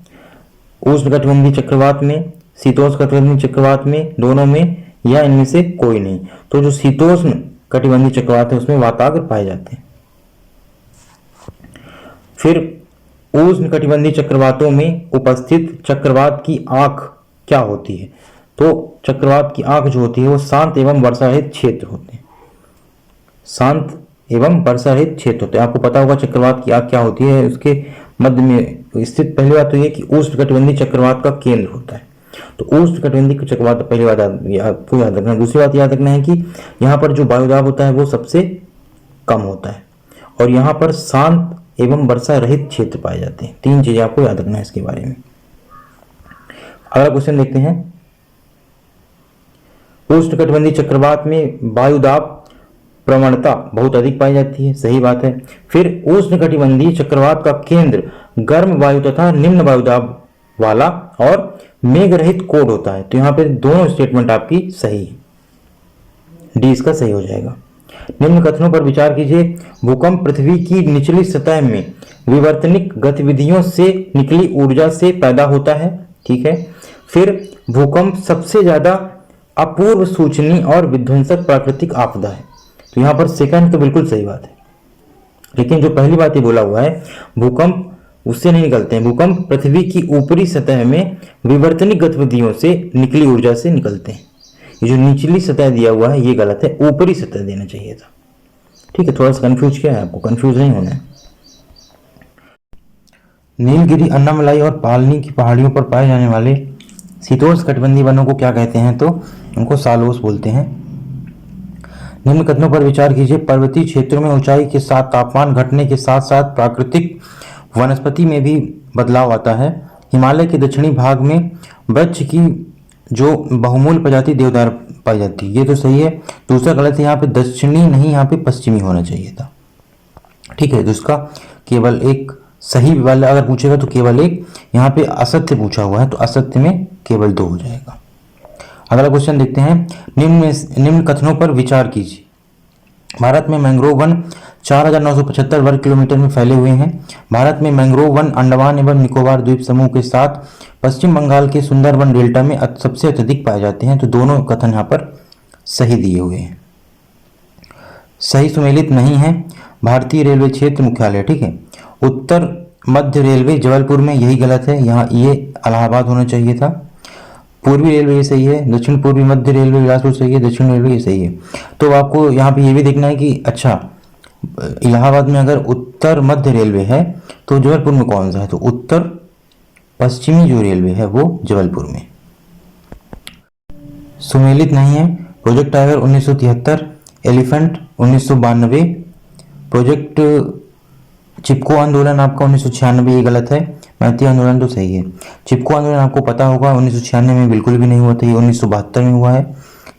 उष्णकटिबंधीय चक्रवात में, शीतोष्ण कटिबंधीय चक्रवात में, दोनों में या इनमें से कोई नहीं। तो जो शीतोष्ण कटिबंधीय चक्रवात है उसमें वाताग्र पाए जाते हैं। फिर उष्णकटिबंधीय चक्रवातों में उपस्थित चक्रवात की आंख क्या होती है? तो चक्रवात की आंख जो होती है वो शांत एवं वर्षा रहित क्षेत्र होते हैं। शांत एवं वर्षा रहित क्षेत्र होते हैं। आपको पता होगा चक्रवात की आंख क्या होती है। उसके मध्य में स्थित, पहली बात तो ये कि उष्णकटिबंधीय चक्रवात का केंद्र होता है। तो उष्णकटिबंधीय चक्रवात पहली बात आपको याद रखना। दूसरी बात याद रखना है कि यहाँ पर जो वायुदाब होता है वो सबसे कम होता है और यहाँ पर शांत एवं वर्षा रहित क्षेत्र पाए जाते हैं। 3 चीजें आपको याद रखना है इसके बारे में। अगला क्वेश्चन देखते हैं। उष्णकटिबंधीय चक्रवात में वायुदाब प्रवणता बहुत अधिक पाई जाती है, सही बात है। फिर उष्णकटिबंधीय चक्रवात का केंद्र गर्म वायु तथा निम्न वायुदाब वाला और मेघ रहित कोड होता है। तो यहाँ पे दोनों स्टेटमेंट आपकी सही है, डी इसका सही हो जाएगा। निम्न कथनों पर विचार कीजिए। भूकंप पृथ्वी की निचली सतह में विवर्तनिक गतिविधियों से निकली ऊर्जा से पैदा होता है, ठीक है। फिर भूकंप सबसे ज्यादा अपूर्व सूचनीय और विध्वंसक प्राकृतिक आपदा है। तो यहाँ पर सेकंड तो बिल्कुल सही बात है, लेकिन जो पहली बात ये बोला हुआ है भूकंप उससे नहीं निकलते हैं। भूकंप पृथ्वी की ऊपरी सतह में विवर्तनिक गतिविधियों से निकली ऊर्जा से निकलते हैं। ये जो निचली सतह दिया हुआ है ये गलत है, ऊपरी सतह देना चाहिए था, ठीक है। थोड़ा सा कंफ्यूज किया है, आपको कंफ्यूज नहीं होना है। नीलगिरी, अन्नामलाई और पालनी की पहाड़ियों पर पाए जाने वाले शीतोष्णकटिबंधीय वनों को क्या कहते हैं? तो उनको सालोस बोलते हैं। निम्न कथनों पर विचार कीजिए। पर्वतीय क्षेत्रों में ऊंचाई के साथ तापमान घटने के साथ साथ प्राकृतिक वनस्पति में भी बदलाव आता है। हिमालय के दक्षिणी भाग में वृक्ष की जो बहुमूल्य प्रजाति देवदार पाई जाती है, ये तो सही है। दूसरा गलत है, यहाँ पे दक्षिणी नहीं, यहाँ पे पश्चिमी होना चाहिए था, ठीक है। तो इसका केवल एक सही वाला अगर पूछेगा तो केवल एक, यहाँ पे असत्य पूछा हुआ है तो असत्य में केवल 2 हो जाएगा। अगला क्वेश्चन देखते हैं। निम्न कथनों पर विचार कीजिए। भारत में मैंग्रोव वन 4,975 वर्ग किलोमीटर में फैले हुए हैं। भारत में मैंग्रोव वन अंडमान एवं निकोबार द्वीप समूह के साथ पश्चिम बंगाल के सुंदरबन डेल्टा में सबसे अत्यधिक पाए जाते हैं। तो दोनों कथन यहाँ पर सही दिए हुए हैं। सही सुमेलित नहीं है। भारतीय रेलवे क्षेत्र मुख्यालय, ठीक है। उत्तर मध्य रेलवे जबलपुर में, यही गलत है, यहाँ ये इलाहाबाद होना चाहिए था। पूर्वी रेलवे ये सही है। दक्षिण पूर्वी मध्य रेलवे बिलासपुर सही है। दक्षिण रेलवे ये सही है। तो आपको यहाँ पे ये भी देखना है कि अच्छा इलाहाबाद में अगर उत्तर मध्य रेलवे है तो जबलपुर में कौन सा है? तो उत्तर पश्चिमी जो रेलवे है वो जबलपुर में। सुमेलित नहीं है। प्रोजेक्ट टाइगर 1973, एलिफेंट 1992, प्रोजेक्ट चिपको आंदोलन आपका 1996, ये गलत है। मैती आंदोलन तो सही है। चिपको आंदोलन आपको पता होगा 1996 में बिल्कुल भी नहीं हुआ था, ये 1972 में हुआ है।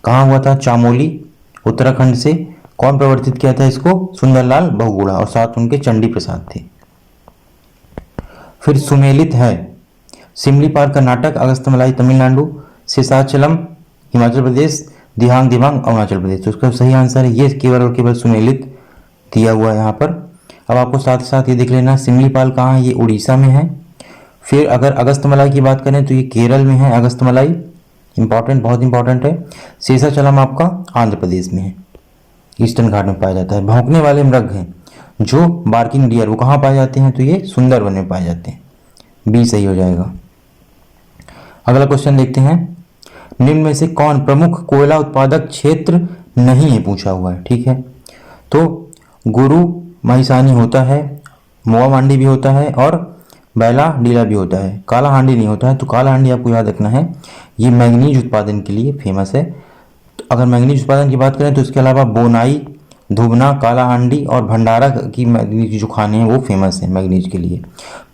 कहाँ हुआ था? चामोली, उत्तराखंड से। कौन प्रवर्तित किया था इसको? सुंदरलाल बहुगुणा, और साथ उनके चंडी प्रसाद थे। फिर सुमेलित है। सिमलीपाल कर्नाटक, अगस्तमलाई तमिलनाडु, शेषाचलम हिमाचल प्रदेश, दिहांग दिबांग अरुणाचल प्रदेश। तो उसका सही आंसर है ये, केवल और केवल सुमेलित दिया हुआ है यहाँ पर। अब आपको साथ साथ ये देख लेना सिमलीपाल कहाँ है, ये उड़ीसा में है। फिर अगर अगस्तमलाई की बात करें तो ये केरल में है। अगस्तमलाई इंपॉर्टेंट, बहुत इंपॉर्टेंट है। शेषाचलम आपका आंध्र प्रदेश में है, ईस्टर्न घाट में पाया जाता है। भौंकने वाले मृग हैं जो बार्किंग डियर, वो कहाँ पाए जाते हैं? तो ये सुंदरबन में पाए जाते हैं, बी सही हो जाएगा। अगला क्वेश्चन देखते हैं। निम्न में से कौन प्रमुख कोयला उत्पादक क्षेत्र नहीं है, पूछा हुआ है, ठीक है। तो गुरु महिसानी होता है, मोआ मांडी भी होता है और बैला डीला भी होता है। काला हांडी नहीं होता है। तो काला हांडी आपको याद रखना है, ये मैग्नीज उत्पादन के लिए फेमस है। तो अगर मैग्नीज उत्पादन की बात करें तो इसके अलावा बोनाई, धुबना, काला हांडी और भंडारा की मैग्नीज जो खाने हैं वो फेमस है मैग्नीज के लिए।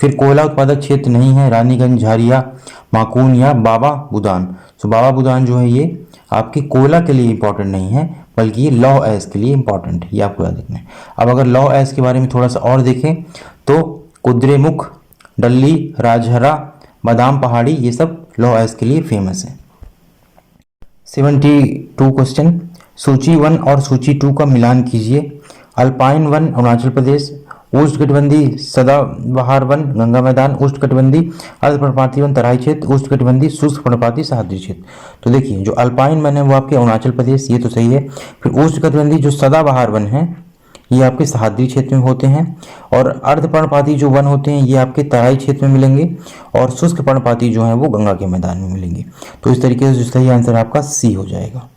फिर कोयला उत्पादक क्षेत्र नहीं है रानीगंज, झारिया, माकून या बाबा बुदान। तो बाबा बुदान जो है ये आपके कोयला के लिए इंपॉर्टेंट नहीं है, बल्कि ये लौह अयस्क के लिए इंपॉर्टेंट है, ये आपको याद रखना है। अब अगर लौह अयस्क के बारे में थोड़ा सा और देखें तो कुद्रेमुख, डल्ली, राजहरा, बादाम पहाड़ी, ये सब लौह अयस्क के लिए फेमस है। 72 क्वेश्चन। सूची 1 और सूची 2 का मिलान कीजिए। अल्पाइन वन अरुणाचल प्रदेश, उष्णकटिबंधीय सदाबहार वन गंगा मैदान, उष्णकटिबंधीय अर्धपर्णपाती वन तराई क्षेत्र, उष्णकटिबंधीय शुष्क पर्णपाती सह्याद्री क्षेत्र। तो देखिए जो अल्पाइन वन है वो आपके अरुणाचल प्रदेश, ये तो सही है। फिर उष्णकटिबंधीय जो सदाबहार वन है ये आपके सह्याद्री क्षेत्र में होते हैं, और अर्धपर्णपाती जो वन होते हैं ये आपके तराई क्षेत्र में मिलेंगे, और शुष्क पर्णपाती जो हैं वो गंगा के मैदान में मिलेंगे। तो इस तरीके से सही आंसर आपका सी हो जाएगा।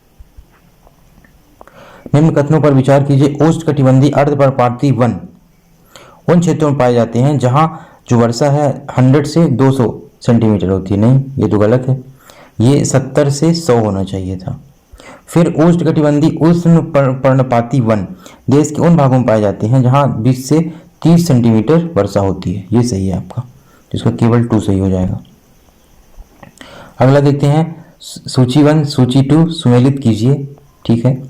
निम्न कथनों पर विचार कीजिए। उष्णकटिबंधीय अर्धपर्णपाती वन उन क्षेत्रों में पाए जाते हैं जहां जो वर्षा है 100 से 200 सेंटीमीटर होती है। नहीं, ये तो गलत है, ये 70 से 100 होना चाहिए था। फिर उष्णकटिबंधीय उष्ण पर्णपाती वन देश के उन भागों में पाए जाते हैं जहां 20 से 30 सेंटीमीटर वर्षा होती है। ये सही है आपका, जिसका केवल 2 सही हो जाएगा। अगला देखते हैं सूची 1 सूची 2 सुमेलित कीजिए। ठीक है,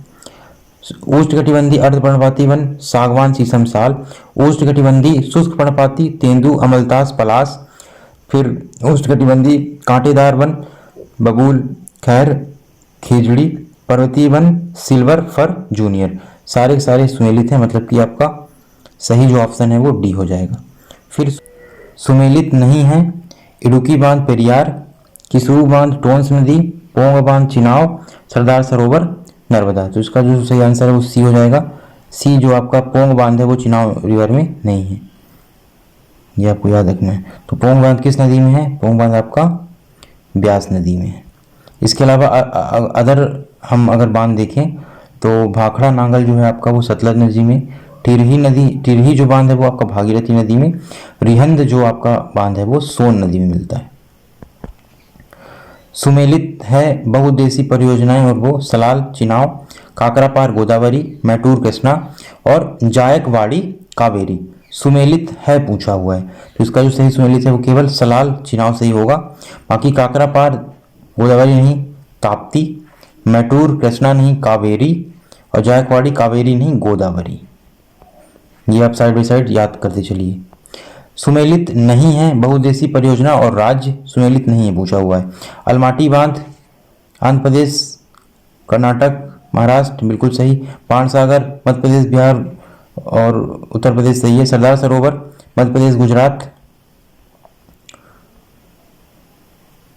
उष्णकटिबंधीय अर्धपर्णपाती वन सागवान शीशम साल, उष्णकटिबंधीय शुष्क पर्णपाती तेंदु अमलतास पलास, फिर उष्णकटिबंधीय कांटेदार वन बबूल खैर खेजड़ी, पर्वतीय वन सिल्वर फर जूनियर। सारे के सारे सुमेलित हैं, मतलब कि आपका सही जो ऑप्शन है वो डी हो जाएगा। फिर सुमेलित नहीं है इडुक्की बांध पेरियार, किसरू बांध टोंस नदी, पोंग बांध चिनाव, सरदार सरोवर नर्मदा। तो इसका जो सही आंसर है वो सी हो जाएगा। सी जो आपका पोंग बांध है वो चिनाव रिवर में नहीं है, ये आपको याद रखना है। तो पोंग बांध किस नदी में है? पोंग बांध आपका ब्यास नदी में है। इसके अलावा हम अगर बांध देखें तो भाखड़ा नांगल जो है आपका वो सतलज नदी में, टिरही जो बांध है वो आपका भागीरथी नदी में, रिहंद जो आपका बांध है वो सोन नदी में मिलता है। सुमेलित है बहुउद्देशीय परियोजनाएं और वो सलाल चिनाव, काकरापार गोदावरी, मैटूर कृष्णा और जायकवाड़ी कावेरी। सुमेलित है पूछा हुआ है, तो इसका जो सही सुमेलित है वो केवल सलाल चिनाव सही होगा। बाकी काकरापार गोदावरी नहीं ताप्ती, मैटूर कृष्णा नहीं कावेरी, और जायकवाड़ी कावेरी नहीं गोदावरी। ये आप साइड बाई साइड याद करते चलिए। सुमेलित नहीं है बहुउद्देशीय परियोजना और राज्य सुमेलित नहीं है पूछा हुआ है। अलमाटी बांध आंध्र प्रदेश कर्नाटक महाराष्ट्र बिल्कुल सही, बाणसागर मध्य प्रदेश बिहार और उत्तर प्रदेश सही है, सरदार सरोवर मध्य प्रदेश गुजरात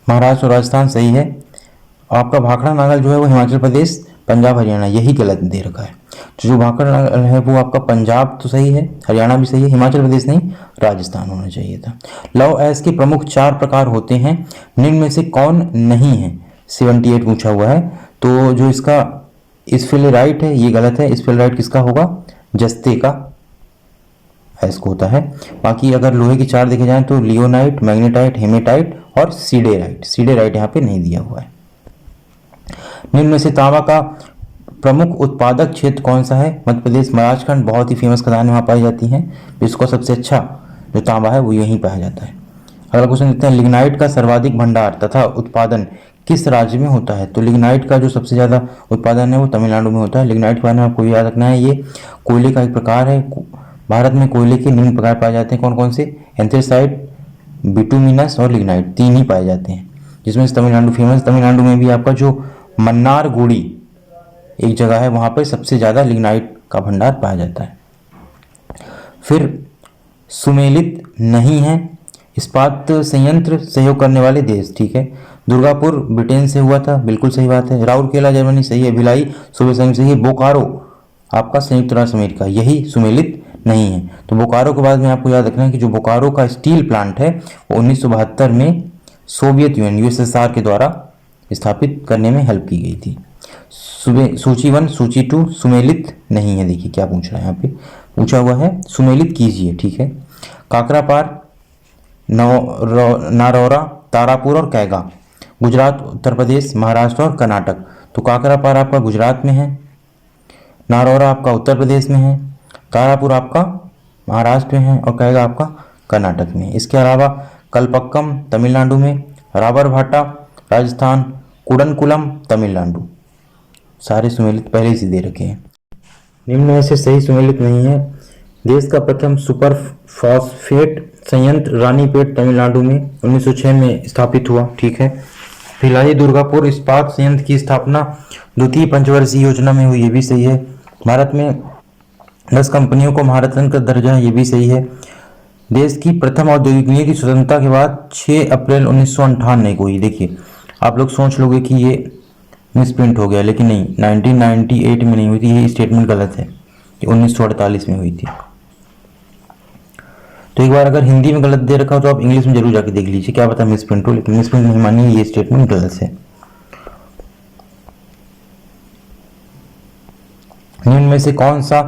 महाराष्ट्र और राजस्थान सही है। आपका भाखड़ा नांगल जो है वो हिमाचल प्रदेश पंजाब हरियाणा, यही गलत दे रखा है। तो जो भाखड़ा नांगल है वो आपका पंजाब तो सही है, हरियाणा भी सही है, हिमाचल प्रदेश नहीं राजस्थान होना चाहिए था। लव ऐश के प्रमुख 4 प्रकार होते हैं, निम्न में से कौन नहीं है? 78 पूछा हुआ है। तो जो इसका स्फेलेराइट है ये गलत है। स्फेलेराइट किसका होगा? जस्ते का ऐश को होता है। बाकी अगर लोहे की 4 देखे जाएं तो लियोनाइट, मैग्नेटाइट, हेमेटाइट और सीडेराइट। सीडेराइट यहाँ पे नहीं दिया हुआ है। निम्न में से तांबा का प्रमुख उत्पादक क्षेत्र कौन सा है? मध्य प्रदेश महाराजखंड, बहुत ही फेमस खदानें वहाँ पाई जाती हैं। इसको सबसे अच्छा जो तांबा है वो यहीं पाया जाता है। अगला क्वेश्चन देखते हैं, लिग्नाइट का सर्वाधिक भंडार तथा उत्पादन किस राज्य में होता है? तो लिग्नाइट का जो सबसे ज़्यादा उत्पादन है वो तमिलनाडु में होता है। लिग्नाइट के बारे में आपको याद रखना है, ये कोयले का एक प्रकार है। भारत में कोयले के निम्न प्रकार पाए जाते हैं, कौन कौन से? एंथ्रेसाइट, बिटुमिनस और लिग्नाइट, 3 ही पाए जाते हैं, जिसमें से तमिलनाडु फेमस। तमिलनाडु में भी आपका जो मन्नारगुड़ी एक जगह है वहाँ पर सबसे ज़्यादा लिग्नाइट का भंडार पाया जाता है। फिर सुमेलित नहीं है इस्पात संयंत्र सहयोग करने वाले देश। ठीक है, दुर्गापुर ब्रिटेन से हुआ था, बिल्कुल सही बात है। राउरकेला जर्मनी सही है, भिलाई सूबे संघ सही है, बोकारो आपका संयुक्त राष्ट्र अमेरिका, यही सुमेलित नहीं है। तो बोकारो के बाद में आपको याद रखना है कि जो बोकारो का स्टील प्लांट है वो 1972 में सोवियत यूनियन यूएसएसआर के द्वारा स्थापित करने में हेल्प की गई थी। सूची 1 सूची 2 सुमेलित नहीं है। देखिए क्या पूछ रहा है, यहाँ पे पूछा हुआ है सुमेलित कीजिए। ठीक है, काकरापार, नारौरा, तारापुर और कैगा, गुजरात, उत्तर प्रदेश, महाराष्ट्र और कर्नाटक। तो काकरापार आपका गुजरात में है, नारौरा आपका उत्तर प्रदेश में है, तारापुर आपका महाराष्ट्र में है और कैगा आपका कर्नाटक में। इसके अलावा कलपक्कम तमिलनाडु में, रावरभाटा राजस्थान, कुडनकुलम तमिलनाडु। सारे सुमेलित पहले से दे रखे हैं। निम्न में से सही सुमेलित नहीं है। देश का प्रथम सुपर फॉस्फेट संयंत्र रानीपेट तमिलनाडु में 1906 में स्थापित हुआ। ठीक है, भिलाई दुर्गापुर इस्पात संयंत्र की स्थापना द्वितीय पंचवर्षीय योजना में हुई, ये भी सही है। भारत में 10 कंपनियों को महारत्न का दर्जा है, ये भी सही है। देश की प्रथम औद्योगिक नीति की स्वतंत्रता के बाद 6 अप्रैल 1958 को हुई। देखिए आप लोग सोच लोगे कि ये मिसप्रिंट हो गया, लेकिन नहीं, 1998 में नहीं हुई थी, ये स्टेटमेंट गलत है। ये 1948 में हुई थी। तो एक बार अगर हिंदी में गलत दे रखा हो तो आप इंग्लिश में जरूर जाके देख लीजिए, क्या पता मिस प्रिंट हो, लेकिन मिस प्रिंट नहीं मानिए, ये स्टेटमेंट गलत है। निम्न में से कौन सा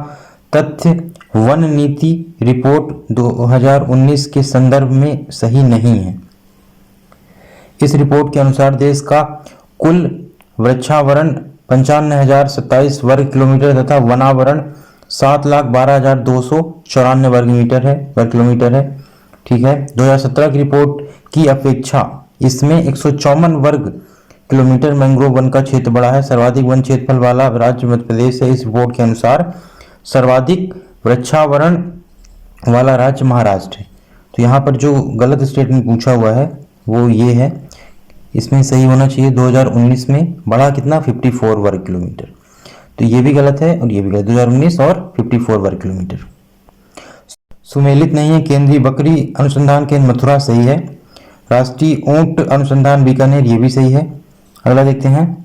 तथ्य वन नीति रिपोर्ट 2019 के संदर्भ में सही नहीं है? इस रिपोर्ट के अनुसार देश का कुल वृक्षावरण 95,027 वर्ग किलोमीटर तथा वनावरण 7,12,294 वर्ग किलोमीटर है। ठीक है, 2017 की रिपोर्ट की अपेक्षा इसमें 154 वर्ग किलोमीटर मैंग्रोव वन का क्षेत्र बढ़ा है। सर्वाधिक वन क्षेत्रफल वाला राज्य मध्य प्रदेश है। इस रिपोर्ट के अनुसार सर्वाधिक वृक्षावरण वाला राज्य महाराष्ट्र है। तो यहाँ पर जो गलत स्टेटमेंट पूछा हुआ है वो ये है, इसमें सही होना चाहिए 2019 में बढ़ा कितना 54 वर्ग किलोमीटर। तो ये भी गलत है और ये भी गलत, 2019 और 54 वर्ग किलोमीटर। सुमेलित नहीं है केंद्रीय बकरी अनुसंधान केंद्र मथुरा, सही है। राष्ट्रीय ऊंट अनुसंधान बीकानेर, ये भी सही है। अगला देखते हैं,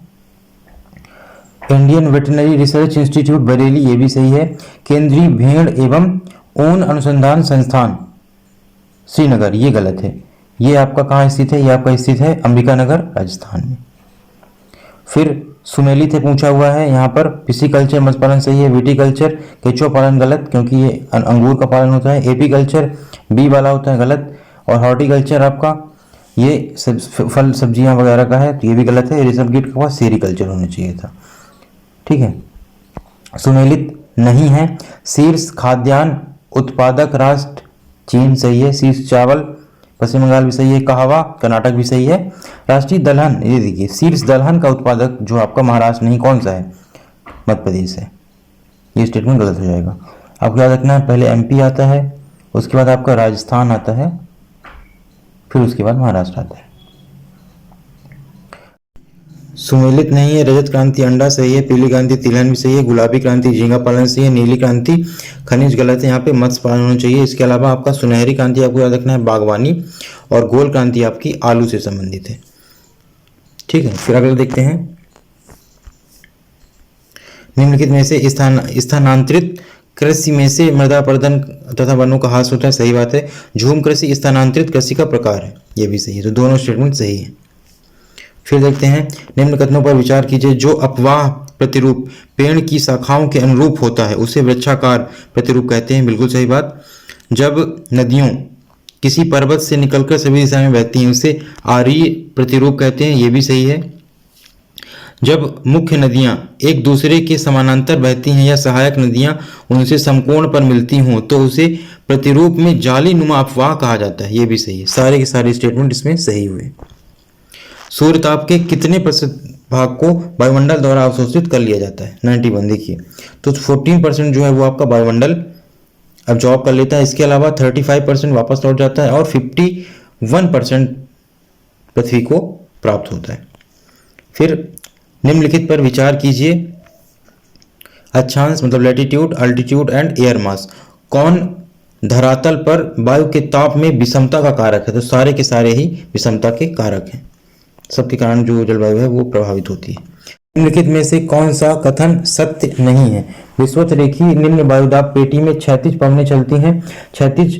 Indian veterinary research institute Bareilly, ये भी सही है। केंद्रीय भेड़ एवं ऊन अनुसंधान संस्थान श्रीनगर, ये गलत है। ये आपका कहाँ स्थित है? ये आपका स्थित है अंबिकानगर राजस्थान में। फिर सुमेलित है पूछा हुआ है यहाँ पर, पिसीकल्चर मत्स्य पालन सही है। विटीकल्चर केचुआ पालन गलत, क्योंकि ये अंगूर का पालन होता है। एपीकल्चर बी वाला होता है, गलत। और हॉर्टिकल्चर आपका ये फल सब्जियां वगैरह का है, तो ये भी गलत है। रिसर्वगेट के पास सेरिकल्चर होना चाहिए था। ठीक है, सुमेलित नहीं है शीर्ष खाद्यान्न उत्पादक राष्ट्र चीन, सही है। शीर्ष चावल पश्चिम बंगाल भी सही है। कहवा कर्नाटक भी सही है। राष्ट्रीय दलहन, ये देखिए शीर्ष दलहन का उत्पादक जो आपका महाराष्ट्र नहीं, कौन सा है? मध्य प्रदेश है। ये स्टेटमेंट गलत हो जाएगा। आपको याद रखना है, पहले एमपी आता है, उसके बाद आपका राजस्थान आता है, फिर उसके बाद महाराष्ट्र आता है। सुमेलित नहीं है रजत क्रांति अंडा, सही है। पीली क्रांति तिलहन भी सही है। गुलाबी क्रांति झींगा पालन सही है। नीली क्रांति खनिज गलत है, यहाँ पे मत्स्य पालन होना चाहिए। इसके अलावा आपका सुनहरी क्रांति आपको याद रखना है बागवानी, और गोल क्रांति आपकी आलू से संबंधित है। ठीक है, फिर अगला देखते हैं, निम्नलिखित में से स्थानांतरित कृषि में से मृदा अपरदन तथा वनों का ह्रास होता है, सही बात है। झूम कृषि स्थानांतरित कृषि का प्रकार है, ये भी सही है। तो दोनों स्टेटमेंट सही है। फिर देखते हैं, निम्न कथनों पर विचार कीजिए। जो अपवाह प्रतिरूप पेड़ की शाखाओं के अनुरूप होता है उसे वृक्षाकार प्रतिरूप कहते हैं, बिल्कुल सही बात। जब नदियों किसी पर्वत से निकलकर सभी दिशा में बहती हैं उसे आर्य प्रतिरूप कहते हैं, ये भी सही है। जब मुख्य नदियां एक दूसरे के समानांतर बहती हैं या सहायक नदियां उनसे समकोण पर मिलती हों तो उसे प्रतिरूप में जाली नुमा अपवाह कहा जाता है, ये भी सही है। सारे के सारे स्टेटमेंट इसमें सही हुए। सूर्य ताप के कितने प्रतिशत भाग को वायुमंडल द्वारा अवशोषित कर लिया जाता है? 91, देखिए तो 14% जो है वो आपका वायुमंडल अब्जॉर्ब कर लेता है। इसके अलावा 35% वापस लौट जाता है और 51% पृथ्वी को प्राप्त होता है। फिर निम्नलिखित पर विचार कीजिए। अक्षांश मतलब latitude, altitude and air mass कौन धरातल पर वायु के ताप में विषमता का कारक है? तो सारे के सारे ही विषमता के कारक हैं, सबके कारण जो जलवायु है वो प्रभावित होती है। निम्नलिखित में से कौन सा कथन सत्य नहीं है? विषुवत रेखी निम्न वायुदाब पेटी में क्षैतिज पवनें चलती हैं। क्षैतिज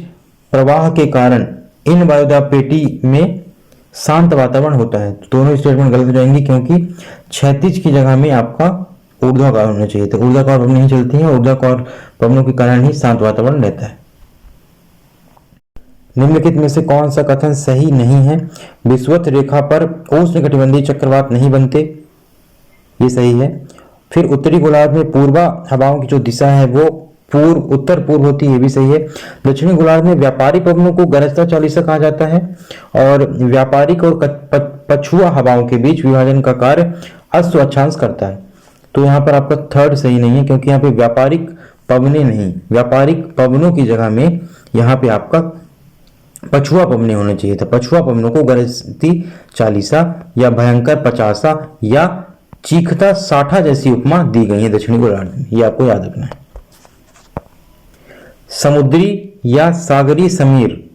प्रवाह के कारण इन वायुदाब पेटी में शांत वातावरण होता है। तो दोनों स्टेटमेंट गलत हो जाएंगी, क्योंकि क्षैतिज की जगह में आपका ऊर्ध्वाधर होना चाहिए। तो ऊर्ध्वाधर पवनें नहीं चलती हैं, ऊर्ध्वाधर पवनों के कारण ही शांत वातावरण रहता है। निम्नलिखित में से कौन सा कथन सही नहीं है? विषुवत रेखा पर उष्णकटिबंधीय चक्रवात नहीं बनते, ये सही है। फिर उत्तरी गोलार्ध में पूर्वा हवाओं की जो दिशा है वो उत्तर पूर्व होती है, ये भी सही है। दक्षिणी गोलार्ध में व्यापारी पवनों को गरजता चालीसा कहा जाता है और व्यापारिक और पछुआ हवाओं के बीच विभाजन का कार्य अश्व अक्षांश करता है। तो यहाँ पर आपका थर्ड सही नहीं है, क्योंकि यहाँ पे व्यापारिक पवनें नहीं, व्यापारिक पवनों की जगह में यहाँ पे आपका पछुआ पवने होने चाहिए था। पछुआ पवनों को गरजती चालीसा या भयंकर पचासा या चीखता साठा जैसी उपमा दी गई है दक्षिणी गोलार्ध में, ये आपको याद रखना है। समुद्री या सागरी समीर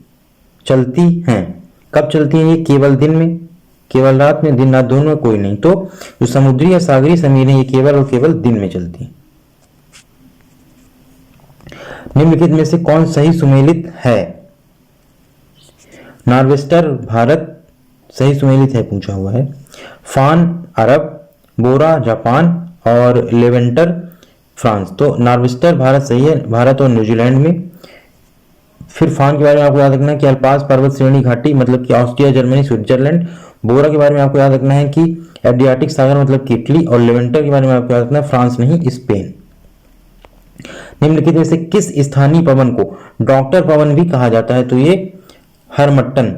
चलती हैं, कब चलती हैं? ये केवल दिन में, केवल रात में, दिन रात दोनों में कोई नहीं। तो जो समुद्री या सागरी समीर है ये केवल और केवल दिन में चलती हैं। निम्नलिखित में से कौन सही सुमेलित है? नॉर्वेस्टर भारत सही सुमेलित है पूछा हुआ है। फान अरब, बोरा जापान और लेवेंटर फ्रांस। तो नॉर्वेस्टर भारत सही है, भारत और न्यूजीलैंड में। फिर फान के बारे में आपको याद रखना है कि अल्पास पर्वत श्रेणी घाटी मतलब कि ऑस्ट्रिया, जर्मनी, स्विट्जरलैंड। बोरा के बारे में आपको याद रखना है कि एड्रियाटिक सागर मतलब कि इटली। और लेवेंटर के बारे में आपको याद रखना है फ्रांस नहीं स्पेन। निम्नलिखित में से किस स्थानीय पवन को डॉक्टर पवन भी कहा जाता है? तो ये हरमट्टन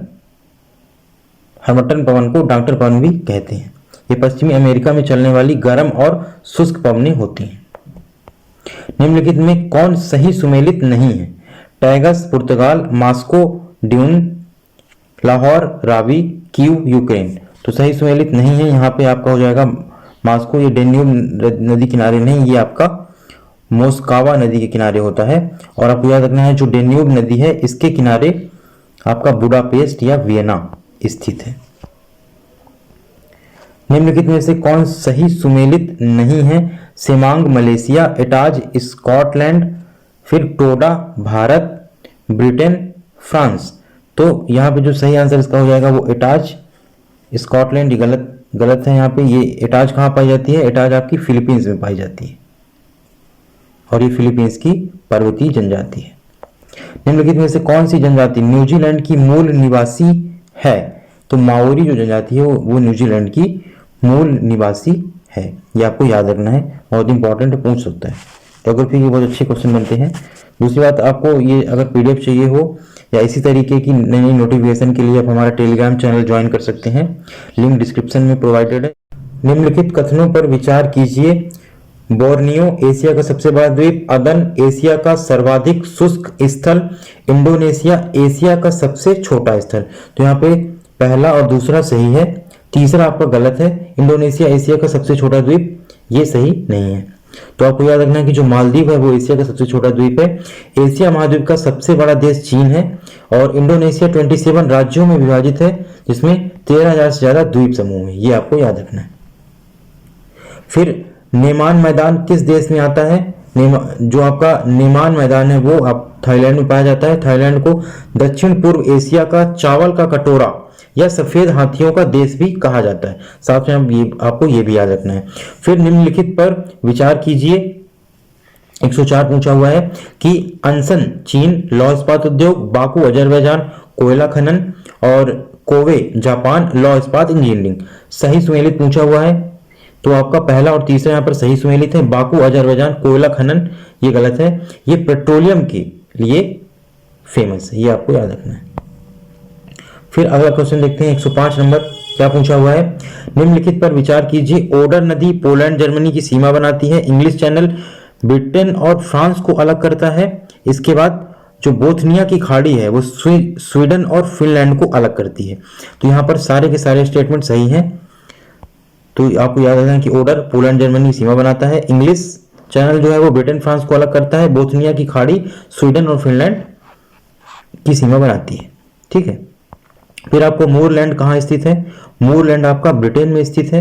पवन को डॉक्टर पवन भी कहते हैं। ये पश्चिमी अमेरिका में चलने वाली गर्म और शुष्क पवनें होती हैं। निम्नलिखित में कौन सही सुमेलित नहीं है? टैगस पुर्तगाल, मॉस्को ड्यून, लाहौर रावी, कीव यूक्रेन। तो सही सुमेलित नहीं है, यहाँ पे आपका हो जाएगा मॉस्को। ये डेन्यूब नदी किनारे नहीं, ये आपका मोस्कावा नदी के किनारे होता है। और आपको याद रखना है जो डेन्यूब नदी है इसके किनारे आपका बुडापेस्ट या वियना स्थित है। निम्नलिखित में से कौन सही सुमेलित नहीं है? सेमांग मलेशिया, एटाज स्कॉटलैंड, फिर टोडा भारत, ब्रिटेन फ्रांस। तो यहाँ पे जो सही आंसर इसका हो जाएगा वो एटाज स्कॉटलैंड। गलत है। यहाँ पे ये एटाज कहाँ पाई जाती है? एटाज आपकी फिलीपींस में पाई जाती है और ये फिलीपींस की पर्वतीय जनजाति है। निम्नलिखित में से कौन सी जनजाति न्यूजीलैंड की मूल निवासी है? तो माओरी जो जनजाति है वो न्यूजीलैंड की मूल निवासी है। ये आपको याद रखना है, बहुत इंपॉर्टेंट पूछ सकता है। ज्योग्राफी के बहुत अच्छे क्वेश्चन बनते हैं। दूसरी बात, आपको ये अगर पीडीएफ चाहिए हो या इसी तरीके की नई नई नोटिफिकेशन के लिए आप हमारा टेलीग्राम चैनल ज्वाइन कर सकते हैं, लिंक डिस्क्रिप्शन में प्रोवाइडेड है। निम्नलिखित कथनों पर विचार कीजिए। बोर्नियो एशिया का सबसे बड़ा द्वीप, अदन एशिया का सर्वाधिक शुष्क स्थल, इंडोनेशिया एशिया का सबसे छोटा स्थल। तो यहाँ पे पहला और दूसरा सही है, तीसरा आपका गलत है। इंडोनेशिया एशिया का सबसे छोटा द्वीप ये सही नहीं है। तो आपको याद रखना है कि जो मालदीव है वो एशिया का सबसे छोटा द्वीप है। एशिया महाद्वीप का सबसे बड़ा देश चीन है और इंडोनेशिया 27 राज्यों में विभाजित है जिसमें 13,000 से ज्यादा द्वीप समूह है। ये आपको याद रखना है। फिर नेमान मैदान किस देश में आता है? जो आपका नेमान मैदान है वो आप थाईलैंड में पाया जाता है। थाईलैंड को दक्षिण पूर्व एशिया का चावल का कटोरा या सफेद हाथियों का देश भी कहा जाता है। साथ में आपको ये भी याद रखना है। फिर निम्नलिखित पर विचार कीजिए। 104 पूछा हुआ है कि अनसन चीन, लौह इस्पात उद्योग, बाकू अजरबैजान, कोयला खनन और कोवे जापान, लौह इस्पात इंजीनियरिंग। सही सुमेलित पूछा हुआ है तो आपका पहला और तीसरा यहाँ पर सही सुमेलित है। बाकू अजरबैजान, कोयला खनन ये गलत है। ये पेट्रोलियम के लिए फेमस है, ये आपको याद रखना है। फिर अगला क्वेश्चन देखते हैं 105 नंबर क्या पूछा हुआ है। निम्नलिखित पर विचार कीजिए। ओडर नदी पोलैंड जर्मनी की सीमा बनाती है। इंग्लिश चैनल ब्रिटेन और फ्रांस को अलग करता है। इसके बाद जो बोथनिया की खाड़ी है वो स्वीडन और फिनलैंड को अलग करती है। तो यहाँ पर सारे के सारे स्टेटमेंट सही हैं। तो आपको याद रखना है कि ओडर पोलैंड जर्मनी की सीमा बनाता है। इंग्लिश चैनल जो है वो ब्रिटेन फ्रांस को अलग करता है। बोथनिया की खाड़ी स्वीडन और फिनलैंड की सीमा बनाती है। ठीक है। फिर आपको मूरलैंड कहाँ स्थित है? मूरलैंड आपका ब्रिटेन में स्थित है।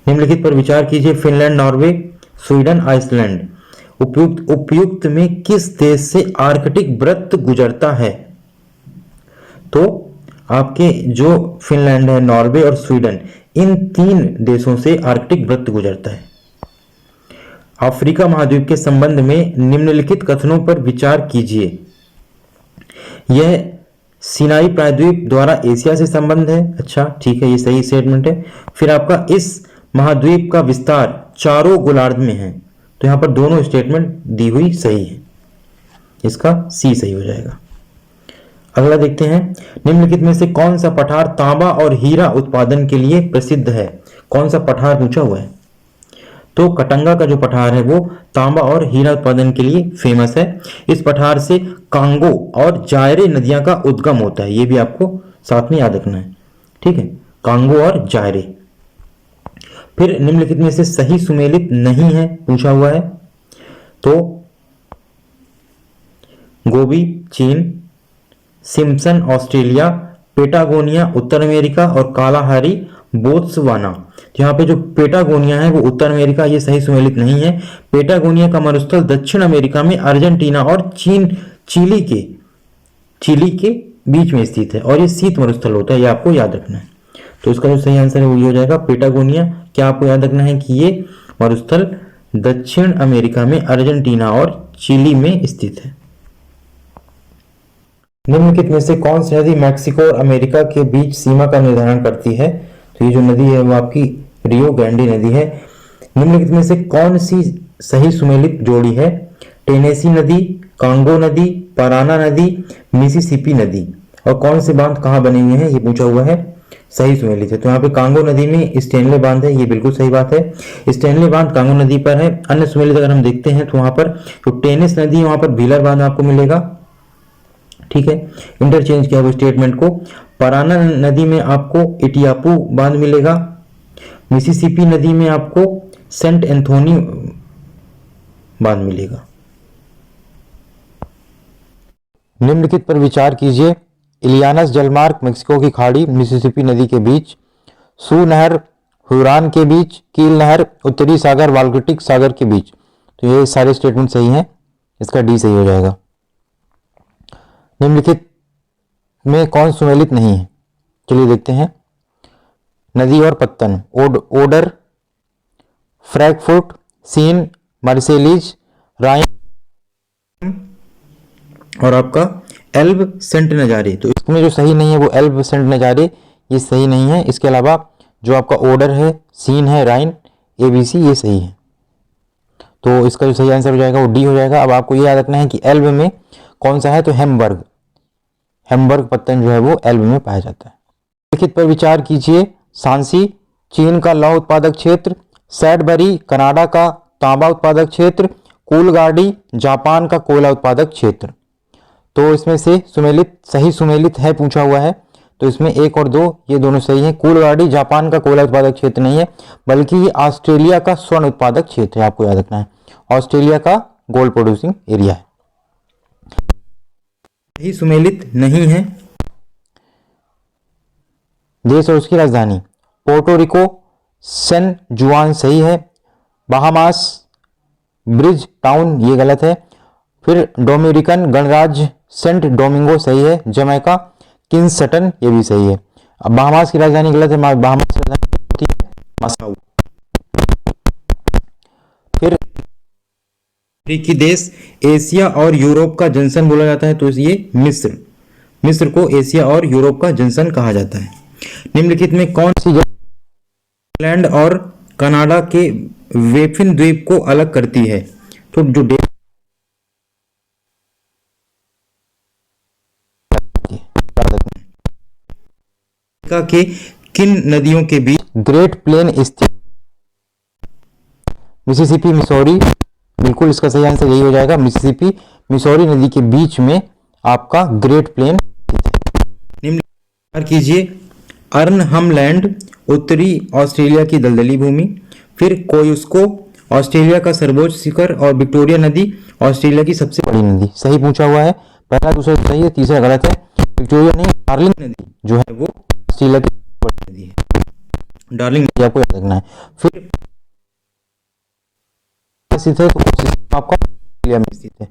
निम्नलिखित पर विचार कीजिए। Finland, Norway, Sweden, Iceland. उपयुक्त में किस देश से आर्कटिक वृत्त गुजरता है? तो आपके जो फिनलैंड है, नॉर्वे और स्वीडन, इन 3 देशों से आर्कटिक वृत्त गुजरता है। अफ्रीका महाद्वीप के संबंध में निम्नलिखित कथनों पर विचार कीजिए। यह सिनाई प्रायद्वीप द्वारा एशिया से संबंध है। अच्छा ठीक है, ये सही स्टेटमेंट है। फिर आपका इस महाद्वीप का विस्तार चारों गोलार्ध में है। तो यहां पर दोनों स्टेटमेंट दी हुई सही है, इसका सी सही हो जाएगा। अगला देखते हैं। निम्नलिखित में से कौन सा पठार तांबा और हीरा उत्पादन के लिए प्रसिद्ध है? कौन सा पठार पूछा हुआ है? तो कटंगा का जो पठार है वो तांबा और हीरा उत्पादन के लिए फेमस है। इस पठार से कांगो और जायरे नदियां का उद्गम होता है। ये भी आपको साथ में याद रखना है। ठीक है, कांगो और जायरे। फिर निम्नलिखित में से सही सुमेलित नहीं है पूछा हुआ है। तो गोबी चीन, सिम्पसन ऑस्ट्रेलिया, पेटागोनिया उत्तर अमेरिका और कालाहारी बोत्सवाना। यहाँ पे जो पेटागोनिया है वो उत्तर अमेरिका, ये सही सुमेलित नहीं है। पेटागोनिया का मरुस्थल दक्षिण अमेरिका में अर्जेंटीना और चिली के बीच में स्थित है और ये शीत मरुस्थल होता है, ये आपको याद रखना है। तो इसका जो सही आंसर है वो ये हो जाएगा पेटागोनिया। क्या आपको याद रखना है कि ये मरुस्थल दक्षिण अमेरिका में अर्जेंटीना और चिली में स्थित है। निम्नलिखित में से कौन सी नदी मैक्सिको और अमेरिका के बीच सीमा का निर्धारण करती है? तो ये जो नदी है वो आपकी रियो ग्रांडे नदी है। निम्नलिखित में से कौन सी सही सुमेलित जोड़ी है? टेनेसी नदी, कांगो नदी, पाराना नदी, मिसिसिपी नदी। और कौन से बांध कहाँ बने हुए हैं ये पूछा हुआ है, सही सुमेलित है। तो यहाँ पे कांगो नदी में स्टेनले बांध है, ये बिल्कुल सही बात है। स्टेनले बांध कांगो नदी पर है। अन्य सुमेलित अगर हम देखते हैं तो वहां पर जो टेनिस नदी है वहां पर व्हीलर बांध आपको मिलेगा, ठीक है। इंटरचेंज किया हुआ स्टेटमेंट को। पाराना नदी में आपको इटियापू बांध मिलेगा। मिसिसिपी नदी में आपको सेंट एंथोनी बांध मिलेगा। निम्नलिखित पर विचार कीजिए। इलियानस जलमार्ग मेक्सिको की खाड़ी मिसिसिपी नदी के बीच, सू नहर हुरान के बीच, कील नहर उत्तरी सागर बाल्टिक सागर के बीच। तो ये सारे स्टेटमेंट सही हैं, इसका डी सही हो जाएगा। निम्नलिखित में कौन सुमेलित नहीं है? चलिए देखते हैं। नदी और पत्तन, ओडर, फ्रैंकफुर्ट, सीन, मार्सेलीज, राइन और आपका एल्ब सेंट नजारे। तो इसमें जो सही नहीं है वो एल्ब सेंट नजारे, ये सही नहीं है। इसके अलावा जो आपका ओडर है, सीन है, राइन, एबीसी, ये सही है। तो इसका जो सही आंसर हो जाएगा वो डी हो जाएगा। अब आपको ये याद रखना है कि एल्ब में कौन सा है, तो हेम्बर्ग पत्तन जो है वो एल्ब में पाया जाता है। लिखित पर विचार कीजिए। सांसी चीन का लौह उत्पादक क्षेत्र, सैडबरी कनाडा का तांबा उत्पादक क्षेत्र, कूलगार्डी जापान का कोयला उत्पादक क्षेत्र। तो इसमें से सही सुमेलित है पूछा हुआ है, तो इसमें 1 और 2 ये दोनों सही हैं। कूलगार्डी जापान का कोयला उत्पादक क्षेत्र नहीं है, बल्कि ये ऑस्ट्रेलिया का स्वर्ण उत्पादक क्षेत्र है, आपको याद रखना है। ऑस्ट्रेलिया का गोल्ड प्रोड्यूसिंग एरिया है। सही सुमेलित नहीं है। देश और उसकी राजधानी, पोर्टो रिको सैन जुआन सही है। बहामास ब्रिज टाउन ये गलत है। फिर डोमिनिकन गणराज्य सेंट डोमिंगो सही है। जमैका किंगस्टन ये भी सही है। अब बहामास की राजधानी गलत है, बहामास की राजधानी होती है मसाउ। फिर अफ्रीकी देश एशिया और यूरोप का जंक्शन बोला जाता है, तो ये मिस्र को एशिया और यूरोप का जंक्शन कहा जाता है। निम्नलिखित में कौन सी इंग्लैंड और कनाडा के वेफिन द्वीप को अलग करती है? तो जो के किन नदियों के बीच ग्रेट प्लेन स्थित? मिसिसिपी मिसौरी, बिल्कुल इसका सही आंसर यही हो जाएगा। मिसिसिपी मिसौरी नदी के बीच में आपका ग्रेट प्लेन निम्न कीजिए। अर्नहम लैंड उत्तरी ऑस्ट्रेलिया की दलदली भूमि, फिर कोयुस्को ऑस्ट्रेलिया का सर्वोच्च शिखर और विक्टोरिया नदी ऑस्ट्रेलिया की सबसे बड़ी नदी। सही पूछा हुआ है, पहला दूसरा सही है, तीसरा गलत है। विक्टोरिया नहीं, डार्लिंग नदी जो है वो ऑस्ट्रेलिया की बड़ी नदी है। डार्लिंग नदी आपको याद रखना है। फिर स्थित है तो आपका ऑस्ट्रेलिया में स्थित है,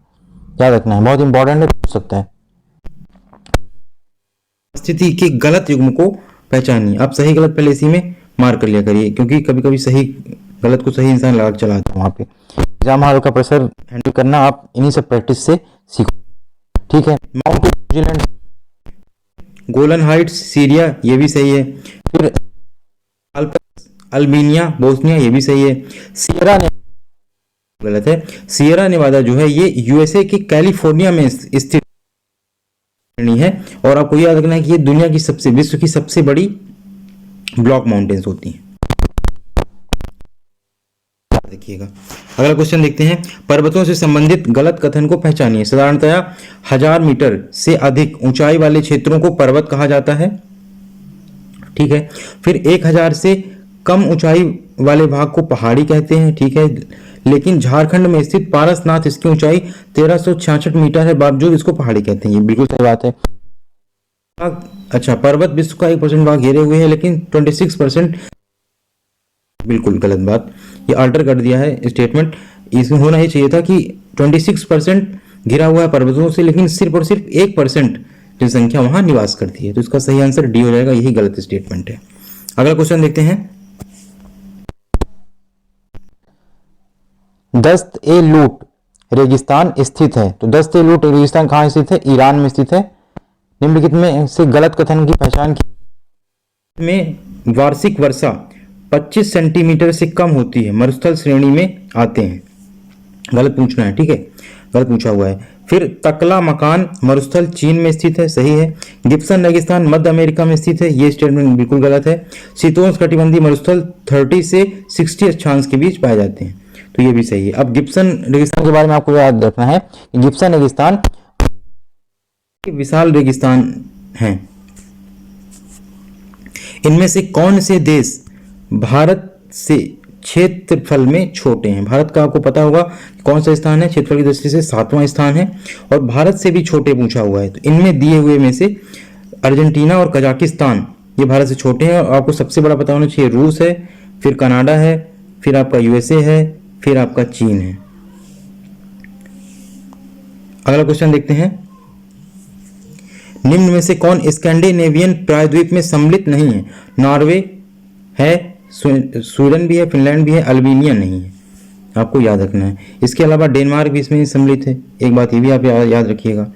याद रखना है, बहुत इंपॉर्टेंट है, पूछ सकता है। स्थिति के गलत युग्म को पहचानिए। आप सही गलत पहले इसी में मार्क कर लिया करिए, क्योंकि कभी कभी सही गलत को सही इंसान लगा चलाता है वहां पे। एग्जाम हॉल का प्रेशर हैंडल करना आप इन्हीं सब प्रैक्टिस से सीखो, ठीक है। Mount New Zealand, Golan Heights Syria ये भी सही है। फिर अल्बानिया बोस्निया ये भी सही है। सियरा गलत है। सियरा नेवादा जो है ये यूएसए के कैलिफोर्निया में स्थित है, और आपको याद रखना है कि ये दुनिया की विश्व की सबसे बड़ी ब्लॉक माउंटेन्स होती हैं। देखिएगा अगला क्वेश्चन देखते हैं। पर्वतों से संबंधित गलत कथन को पहचानिए। साधारणतया 1000 मीटर से अधिक ऊंचाई वाले क्षेत्रों को पर्वत कहा जाता है, ठीक है। फिर 1000 से कम ऊंचाई वाले भाग को पहाड़ी कहते हैं, ठीक है। लेकिन झारखंड में स्थित पारसनाथ इसकी ऊंचाई 1366 मीटर है, बावजूद इसको पहाड़ी कहते हैं, ये बिल्कुल सही बात है। अच्छा, पर्वत विश्व का 1% भाग घेरे हुए हैं, लेकिन 26%, बिल्कुल गलत बात, ये अल्टर कर दिया है स्टेटमेंट। इसमें होना ही चाहिए था कि 26% घिरा हुआ है पर्वतों से, लेकिन सिर्फ और सिर्फ 1% जनसंख्या वहां निवास करती है। तो इसका सही आंसर डी हो जाएगा, यही गलत स्टेटमेंट है। अगला क्वेश्चन देखते हैं। दस्त ए लूट रेगिस्तान स्थित है। तो दस्त ए लूट रेगिस्तान कहाँ स्थित है? ईरान में स्थित है। निम्नलिखित में से गलत कथन की पहचान की। में वार्षिक वर्षा 25 सेंटीमीटर से कम होती है, मरुस्थल श्रेणी में आते हैं। गलत पूछना है, ठीक है, गलत पूछा हुआ है। फिर तकला मकान मरुस्थल चीन में स्थित है, सही है। गिब्सन रेगिस्तान मध्य अमेरिका में स्थित है, ये स्टेटमेंट बिल्कुल गलत है। शीतोष्ण कटिबंधीय मरुस्थल 30 से 60 अक्षांश के बीच पाए जाते हैं, तो ये भी सही है। अब गिब्सन रेगिस्तान के बारे में आपको याद रखना है कि गिब्सन रेगिस्तान विशाल रेगिस्तान हैं। इनमें से कौन से देश भारत से क्षेत्रफल में छोटे हैं? भारत का आपको पता होगा कौन सा स्थान है, क्षेत्रफल की दृष्टि से 7वां स्थान है, और भारत से भी छोटे पूछा हुआ है। तो इनमें दिए हुए में से अर्जेंटीना और कजाकिस्तान ये भारत से छोटे हैं, और आपको सबसे बड़ा पता होना चाहिए रूस है, फिर कनाडा है, फिर आपका यूएसए है, फिर आपका चीन है। अगला क्वेश्चन देखते हैं। निम्न में से कौन स्कैंडिनेवियन प्रायद्वीप में सम्मिलित नहीं है? नॉर्वे है, स्वीडन भी है, फिनलैंड भी है, अल्बानिया नहीं है, आपको याद रखना है। इसके अलावा डेनमार्क भी इसमें सम्मिलित है, एक बात ये भी आप याद रखिएगा।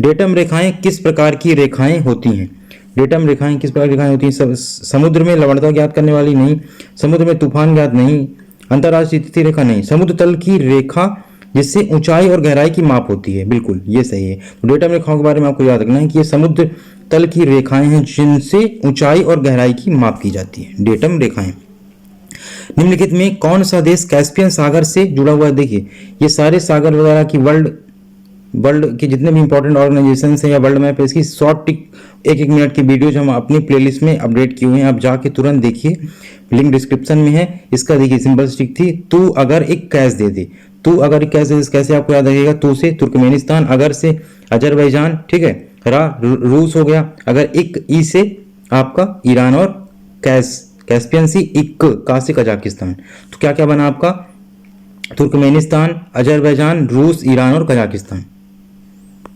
डेटम रेखाएं किस प्रकार की रेखाएं होती हैं? डेटम रेखाएं किस प्रकार की रेखाएं होती हैं? समुद्र में लवणता ज्ञात करने वाली नहीं, समुद्र में तूफान ज्ञात नहीं, अंतर्राष्ट्रीय तिथि रेखा नहीं, समुद्र तल की रेखा जिससे ऊंचाई और गहराई की माप होती है, बिल्कुल ये सही है। तो डेटम रेखाओं के बारे में आपको याद रखना है कि ये समुद्र तल की रेखाएं हैं जिनसे ऊंचाई और गहराई की माप की जाती है, डेटम रेखाएं। निम्नलिखित में कौन सा देश कैस्पियन सागर से जुड़ा हुआ है? देखिए ये सारे सागर वगैरह की वर्ल्ड के जितने भी इंपॉर्टेंट ऑर्गेनाइजेशन है या वर्ल्ड मैप है, इसकी शॉर्ट टिक 1-1 मिनट की वीडियोज हम अपनी प्लेलिस्ट में अपडेट किए हुए हैं, आप जाके तुरंत देखिए, लिंक डिस्क्रिप्शन में है। इसका देखिए सिंपल स्टिक थी, तू अगर एक कैश दे दे, तू अगर एक कैश दे दे, कैसे आपको याद रखेगा? तू से तुर्कमेनिस्तान, अगर से अजरबैजान, ठीक है, रूस हो गया, अगर एक ई से आपका ईरान, और कैस्पियन सी इक का से कजाकिस्तान। तो क्या क्या बना आपका? तुर्कमेनिस्तान, अजरबैजान, रूस, ईरान और कजाकिस्तान।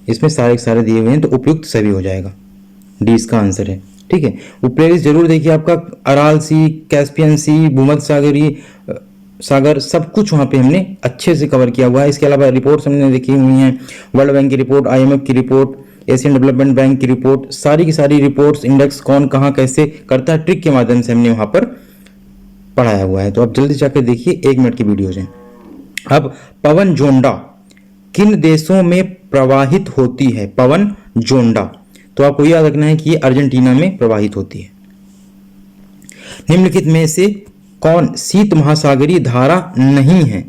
इसमें सारे सारे दिए हुए हैं, तो उपयुक्त सभी हो जाएगा, डी इसका आंसर है, ठीक है। वो प्लेलिस्ट जरूर देखिए, आपका अराल सी, कैस्पियन सी, भूमध्य सागरीय सागर सब कुछ वहाँ पे हमने अच्छे से कवर किया हुआ है। इसके अलावा रिपोर्ट्स हमने देखी हुई हैं, वर्ल्ड बैंक की रिपोर्ट, IMF की रिपोर्ट, एशियन डेवलपमेंट बैंक की रिपोर्ट, सारी की सारी रिपोर्ट्स, इंडेक्स कौन कहाँ कैसे करता है, ट्रिक के माध्यम से हमने वहाँ पर पढ़ाया हुआ है। तो आप जल्दी जाकर देखिए, 1 मिनट की वीडियोज हैं। अब पवन जोंडा किन देशों में प्रवाहित होती है? पवन जोंडा, तो आपको याद रखना है कि ये अर्जेंटीना में प्रवाहित होती है। निम्नलिखित में से कौन शीत महासागरीय धारा नहीं है?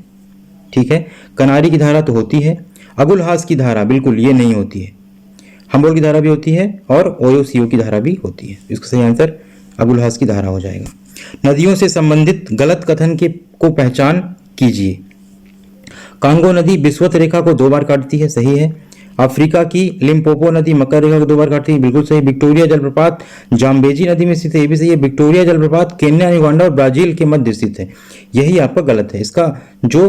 ठीक है, कनारी की धारा तो होती है, अगुलहास की धारा बिल्कुल ये नहीं होती है, हम्बोल्ट की धारा भी होती है, और ओयोसीओ की धारा भी होती है। इसका सही आंसर अगुलहास की धारा हो जाएगा। नदियों से संबंधित गलत कथन को पहचान कीजिए। कांगो नदी विषुवत रेखा को 2 बार काटती है, सही है। अफ्रीका की लिम्पोपो नदी मकर रेखा को 2 बार काटती है, बिल्कुल सही। विक्टोरिया जलप्रपात जाम्बेजी नदी में स्थित है, ये भी सही है। विक्टोरिया जलप्रपात केन्या, युगांडा और ब्राजील के मध्य स्थित है, यही आपका गलत है। इसका जो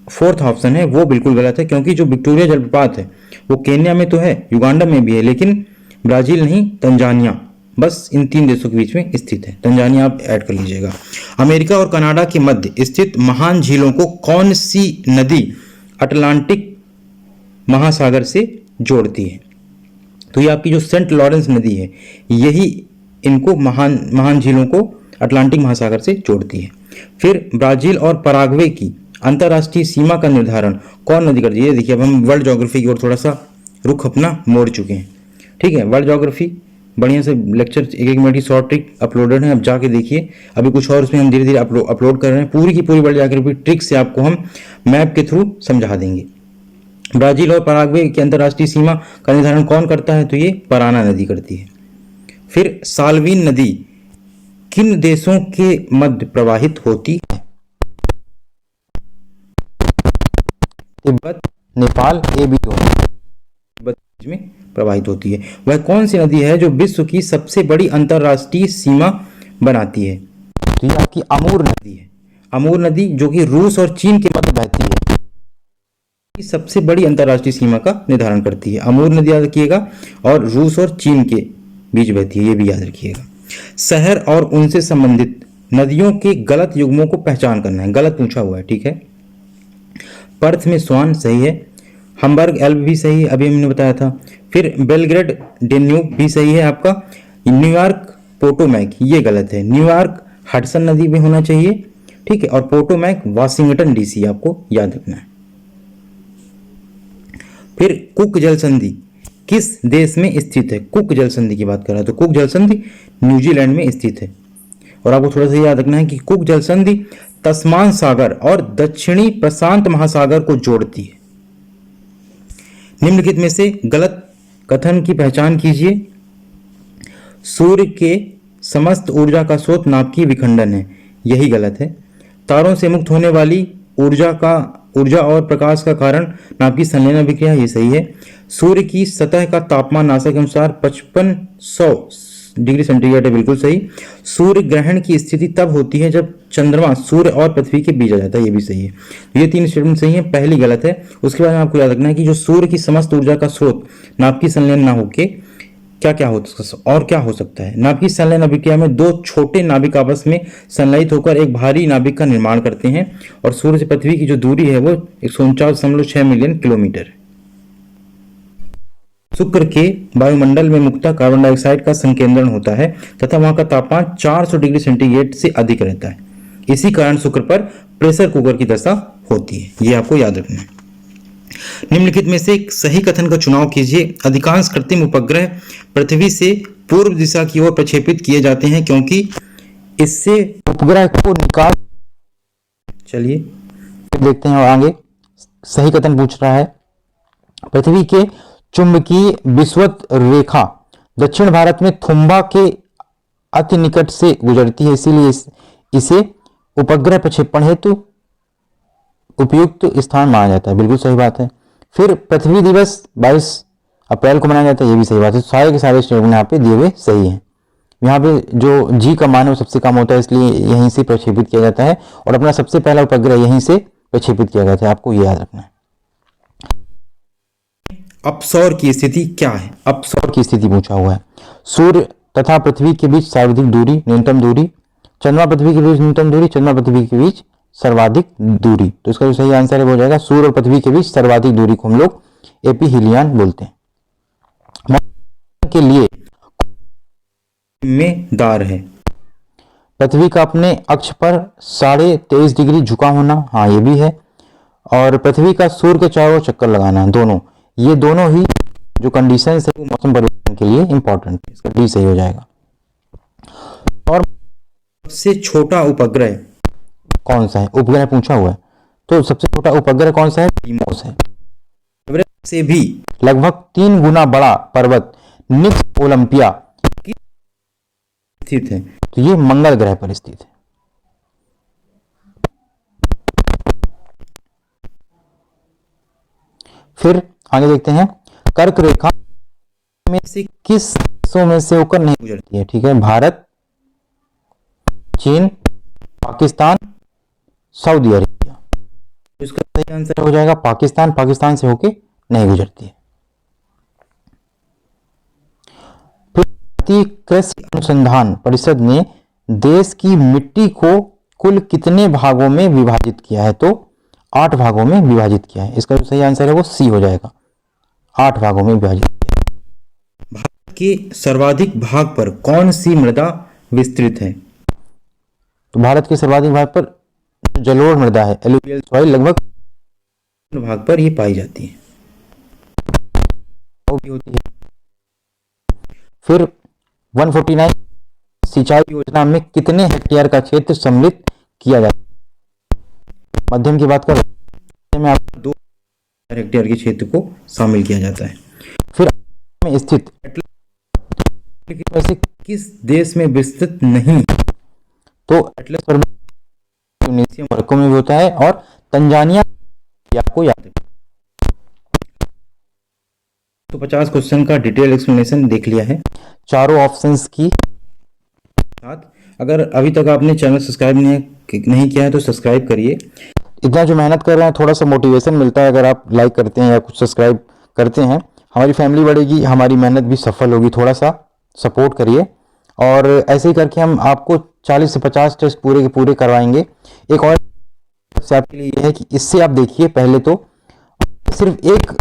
4th ऑप्शन है वो बिल्कुल गलत है, क्योंकि जो विक्टोरिया जलप्रपात है वो केन्या में तो है, युगांडा में भी है, लेकिन ब्राजील नहीं, तंजानिया, बस इन 3 देशों के बीच में स्थित है। तंजानिया आप ऐड कर लीजिएगा। अमेरिका और कनाडा के मध्य स्थित महान झीलों को कौन सी नदी अटलांटिक महासागर से जोड़ती है? तो ये आपकी जो सेंट लॉरेंस नदी है, यही इनको महान झीलों को अटलांटिक महासागर से जोड़ती है। फिर ब्राजील और पराग्वे की अंतर्राष्ट्रीय सीमा का निर्धारण कौन नदी करती है? देखिए अब हम वर्ल्ड ज्योग्राफी की ओर थोड़ा सा रुख अपना मोड़ चुके हैं, ठीक है। वर्ल्ड ज्योग्राफी बढ़िया से लेक्चर 1-1 मिनट की शॉर्ट ट्रिक अपलोडेड है, अब जाके देखिए। अभी कुछ और उसमें हम धीरे धीरे अपलोड कर रहे हैं, पूरी की पूरी वर्ल्ड ज्योग्राफी ट्रिक से आपको हम मैप के थ्रू समझा देंगे। ब्राजील और पराग्वे की अंतर्राष्ट्रीय सीमा का निर्धारण कौन करता है? तो ये पराना नदी करती है। फिर साल्वीन नदी किन देशों के मध्य प्रवाहित होती है? तिब्बत, नेपाल, ये भी दोनों। में प्रवाहित होती है। वह कौन सी नदी है जो विश्व की सबसे बड़ी अंतरराष्ट्रीय सीमा बनाती है? तो ये आपकी अमूर नदी है। अमूर नदी जो कि रूस और चीन के मध्य बहती है, ये सबसे बड़ी अंतरराष्ट्रीय सीमा का निर्धारण करती है। अमूर नदी याद रखिएगा, और रूस और चीन के बीच बहती है, ये भी याद रखिएगा। शहर और उनसे संबंधित नदियों के गलत युग्मों को पहचान करना है, गलत पूछा हुआ है, ठीक है। पर्थ में स्वान सही है, हम्बर्ग एल्ब भी सही है, अभी हमने बताया था। फिर बेलग्रेड डेन्यूब भी सही है आपका। न्यूयॉर्क पोटोमैक ये गलत है, न्यूयॉर्क हडसन नदी में होना चाहिए, ठीक है। और पोटोमैक वाशिंगटन डीसी आपको याद रखना है। फिर कुक जल संधि किस देश में स्थित है? कुक जल संधि की बात कर रहा है तो कुक जल संधि न्यूजीलैंड में स्थित है। और आपको थोड़ा सा याद रखना है कि कुक जल संधि तस्मान सागर और दक्षिणी प्रशांत महासागर को जोड़ती है। निम्नलिखित में से गलत कथन की पहचान कीजिए। सूर्य के समस्त ऊर्जा का स्रोत नाभिकीय विखंडन है, यही गलत है। तारों से मुक्त होने वाली ऊर्जा और प्रकाश का कारण नाभिकीय संलयन अभिक्रिया, ये सही है। सूर्य की सतह का तापमान नासा के अनुसार 5500 डिग्री सेंटीग्रेड है, बिल्कुल सही। सूर्य ग्रहण की स्थिति तब होती है जब चंद्रमा सूर्य और पृथ्वी के बीच आ जाता है, ये भी सही है। ये तीन स्टेटमेंट सही है, पहली गलत है। उसके बाद आपको याद रखना है कि जो सूर्य की समस्त ऊर्जा का स्रोत नाभिकीय संलयन ना होके क्या हो सकता है। नाभिकीय संलयन अभिक्रिया में दो छोटे नाभिक आपस में संलयित होकर एक भारी नाभिक का निर्माण करते हैं, और सूर्य से पृथ्वी की जो दूरी है वो 149.6 मिलियन किलोमीटर है। शुक्र के वायुमंडल में मुक्ता कार्बन डाइऑक्साइड का संकेंद्रण होता है तथा वहां का तापमान 400 डिग्री सेंटीग्रेड से अधिक रहता है। इसी कारण शुक्र पर प्रेशर कुकर की दशा होती है, ये आपको याद रखना है। निम्नलिखित में से एक सही कथन का चुनाव कीजिए। अधिकांश कृत्रिम उपग्रह पृथ्वी से पूर्व दिशा की ओर प्रक्षेपित किए जाते हैं क्योंकि इससे उपग्रह को निकाल। चलिए देखते हैं और आगे सही कथन पूछ रहा है। पृथ्वी के चुंबकीय विषुवत रेखा दक्षिण भारत में थुम्बा के अति निकट से गुजरती है, इसीलिए इसे उपग्रह प्रक्षेपण हेतु उपयुक्त स्थान माना जाता है, बिल्कुल सही बात है। फिर पृथ्वी दिवस 22 अप्रैल को मनाया जाता है, ये भी सही बात है। सारे के सारे स्टेटमेंट यहाँ पे दिए हुए सही हैं। यहाँ पे जो जी का मान है वो सबसे कम होता है, इसलिए यहीं से प्रक्षेपित किया जाता है, और अपना सबसे पहला उपग्रह यहीं से प्रक्षेपित किया गया था, आपको ये याद रखना है। अपसौर की स्थिति क्या है? अपसौर की स्थिति पूछा हुआ है। सूर्य तथा पृथ्वी के बीच सर्वाधिक दूरी, न्यूनतम दूरी, चंद्रमा पृथ्वी के बीच न्यूनतम दूरी, चंद्रमा पृथ्वी के बीच सर्वाधिक दूरी। तो इसका जो सही आंसर है वो हो जाएगा सूर्य और पृथ्वी के बीच सर्वाधिक दूरी को हम लोग एपीहीलियन बोलते हैं। के लिए जिम्मेदार है पृथ्वी का अपने अक्ष पर 23.5 डिग्री झुका होना, हाँ ये भी है। और पृथ्वी का सूर्य के चारों ओर चक्कर लगाना, दोनों ये दोनों ही जो कंडीशन है वो मौसम परिवर्तन के लिए इंपॉर्टेंट है, इसका डी सही हो जाएगा। और सबसे छोटा उपग्रह कौन सा है? उपग्रह पूछा हुआ है, तो सबसे छोटा उपग्रह कौन सा है? डीमोस है। एवरेस्ट से भी लगभग 3 गुना बड़ा पर्वत निक्स ओलंपिया स्थित है, तो ये मंगल ग्रह पर स्थित है। फिर आगे देखते हैं, कर्क रेखा में से किस देशों में से होकर नहीं गुजरती है? ठीक है, भारत, चीन, पाकिस्तान, सऊदी अरेबिया। इसका सही आंसर हो जाएगा पाकिस्तान। पाकिस्तान से होके नहीं गुजरती है। भारतीय कृषि अनुसंधान परिषद ने देश की मिट्टी को कुल कितने भागों में विभाजित किया है? तो 8 भागों में विभाजित किया है। इसका जो सही आंसर है वो सी हो जाएगा, 8 भागों में विभाजित किया है। भारत के सर्वाधिक भाग पर कौन सी मृदा विस्तृत है? तो भारत के सर्वाधिक भाग पर जलोढ़ मृदा है, एलुवियल सॉइल, लगभग भाग पर ये पाई जाती है, वो भी होती है। फिर 149 सिंचाई योजना में कितने हेक्टेयर का क्षेत्र सम्मिलित किया जाता है? मध्यम की बात कर रहे हैं, आपको 2 हेक्टेयर के क्षेत्र को शामिल किया जाता है। फिर में स्थित एटलस किस देश में विस्तृत नहीं? तो एटलस पर्वत ट्यूनीशिया, मोरक्को में भी होता है, और तंजानिया आपको याद है। तो 50 क्वेश्चन का डिटेल एक्सप्लेनेशन देख लिया है चारों ऑप्शंस की साथ। अगर अभी तक आपने चैनल सब्सक्राइब नहीं किया है तो सब्सक्राइब करिए। इतना जो मेहनत कर रहे हैं थोड़ा सा मोटिवेशन मिलता है अगर आप लाइक करते हैं या कुछ सब्सक्राइब करते हैं, हमारी फैमिली बढ़ेगी, हमारी मेहनत भी सफल होगी। थोड़ा सा सपोर्ट करिए और ऐसे ही करके हम आपको 40 से 50 टेस्ट पूरे के पूरे करवाएंगे। एक और से आपके लिए यह है कि इससे आप देखिए, पहले तो सिर्फ एक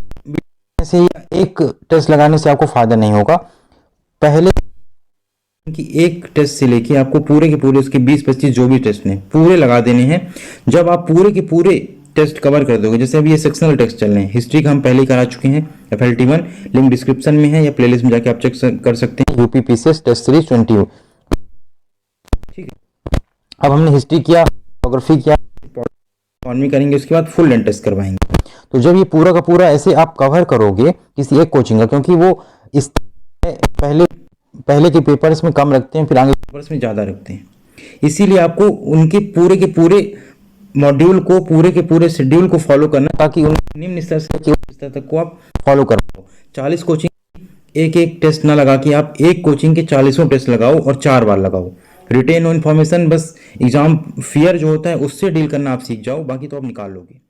से या एक टेस्ट लगाने से आपको फायदा नहीं होगा। पहले कि एक टेस्ट से लेके आपको पूरे के पूरे उसके 20-25 जो भी टेस्ट हैं पूरे लगा देने हैं। जब आप पूरे के पूरे टेस्ट कवर कर दोगे, जैसे अभी ये सेक्शनल टेस्ट चल रहे हैं, हिस्ट्री का हम पहले ही करा चुके हैं FLT1, लिंक डिस्क्रिप्शन में है या प्लेलिस्ट में जाके आप चेक कर सकते हैं। UPPCS टेस्ट सीरीज 20, ठीक है। अब हमने हिस्ट्री किया, ज्योग्राफी किया, इकोनॉमी करेंगे, उसके बाद फुल लेंथ टेस्ट करवाएंगे। तो जब ये पूरा का पूरा ऐसे आप कवर करोगे किसी एक कोचिंग का, क्योंकि वो इस पहले के पेपर्स में कम रखते हैं, फिर आगे पेपर्स में ज़्यादा रखते हैं, इसीलिए आपको उनके पूरे के पूरे मॉड्यूल को, पूरे के पूरे शेड्यूल को फॉलो करना, ताकि उन निम्न स्तर से उच्च स्तर तक को आप फॉलो कर पाओ। 40 कोचिंग एक एक टेस्ट ना लगा के आप एक कोचिंग के 40 टेस्ट लगाओ और 4 बार लगाओ। रिटेन इन्फॉर्मेशन बस एग्जाम फियर जो होता है उससे डील करना आप सीख जाओ, बाकी तो आप निकाल लोगे।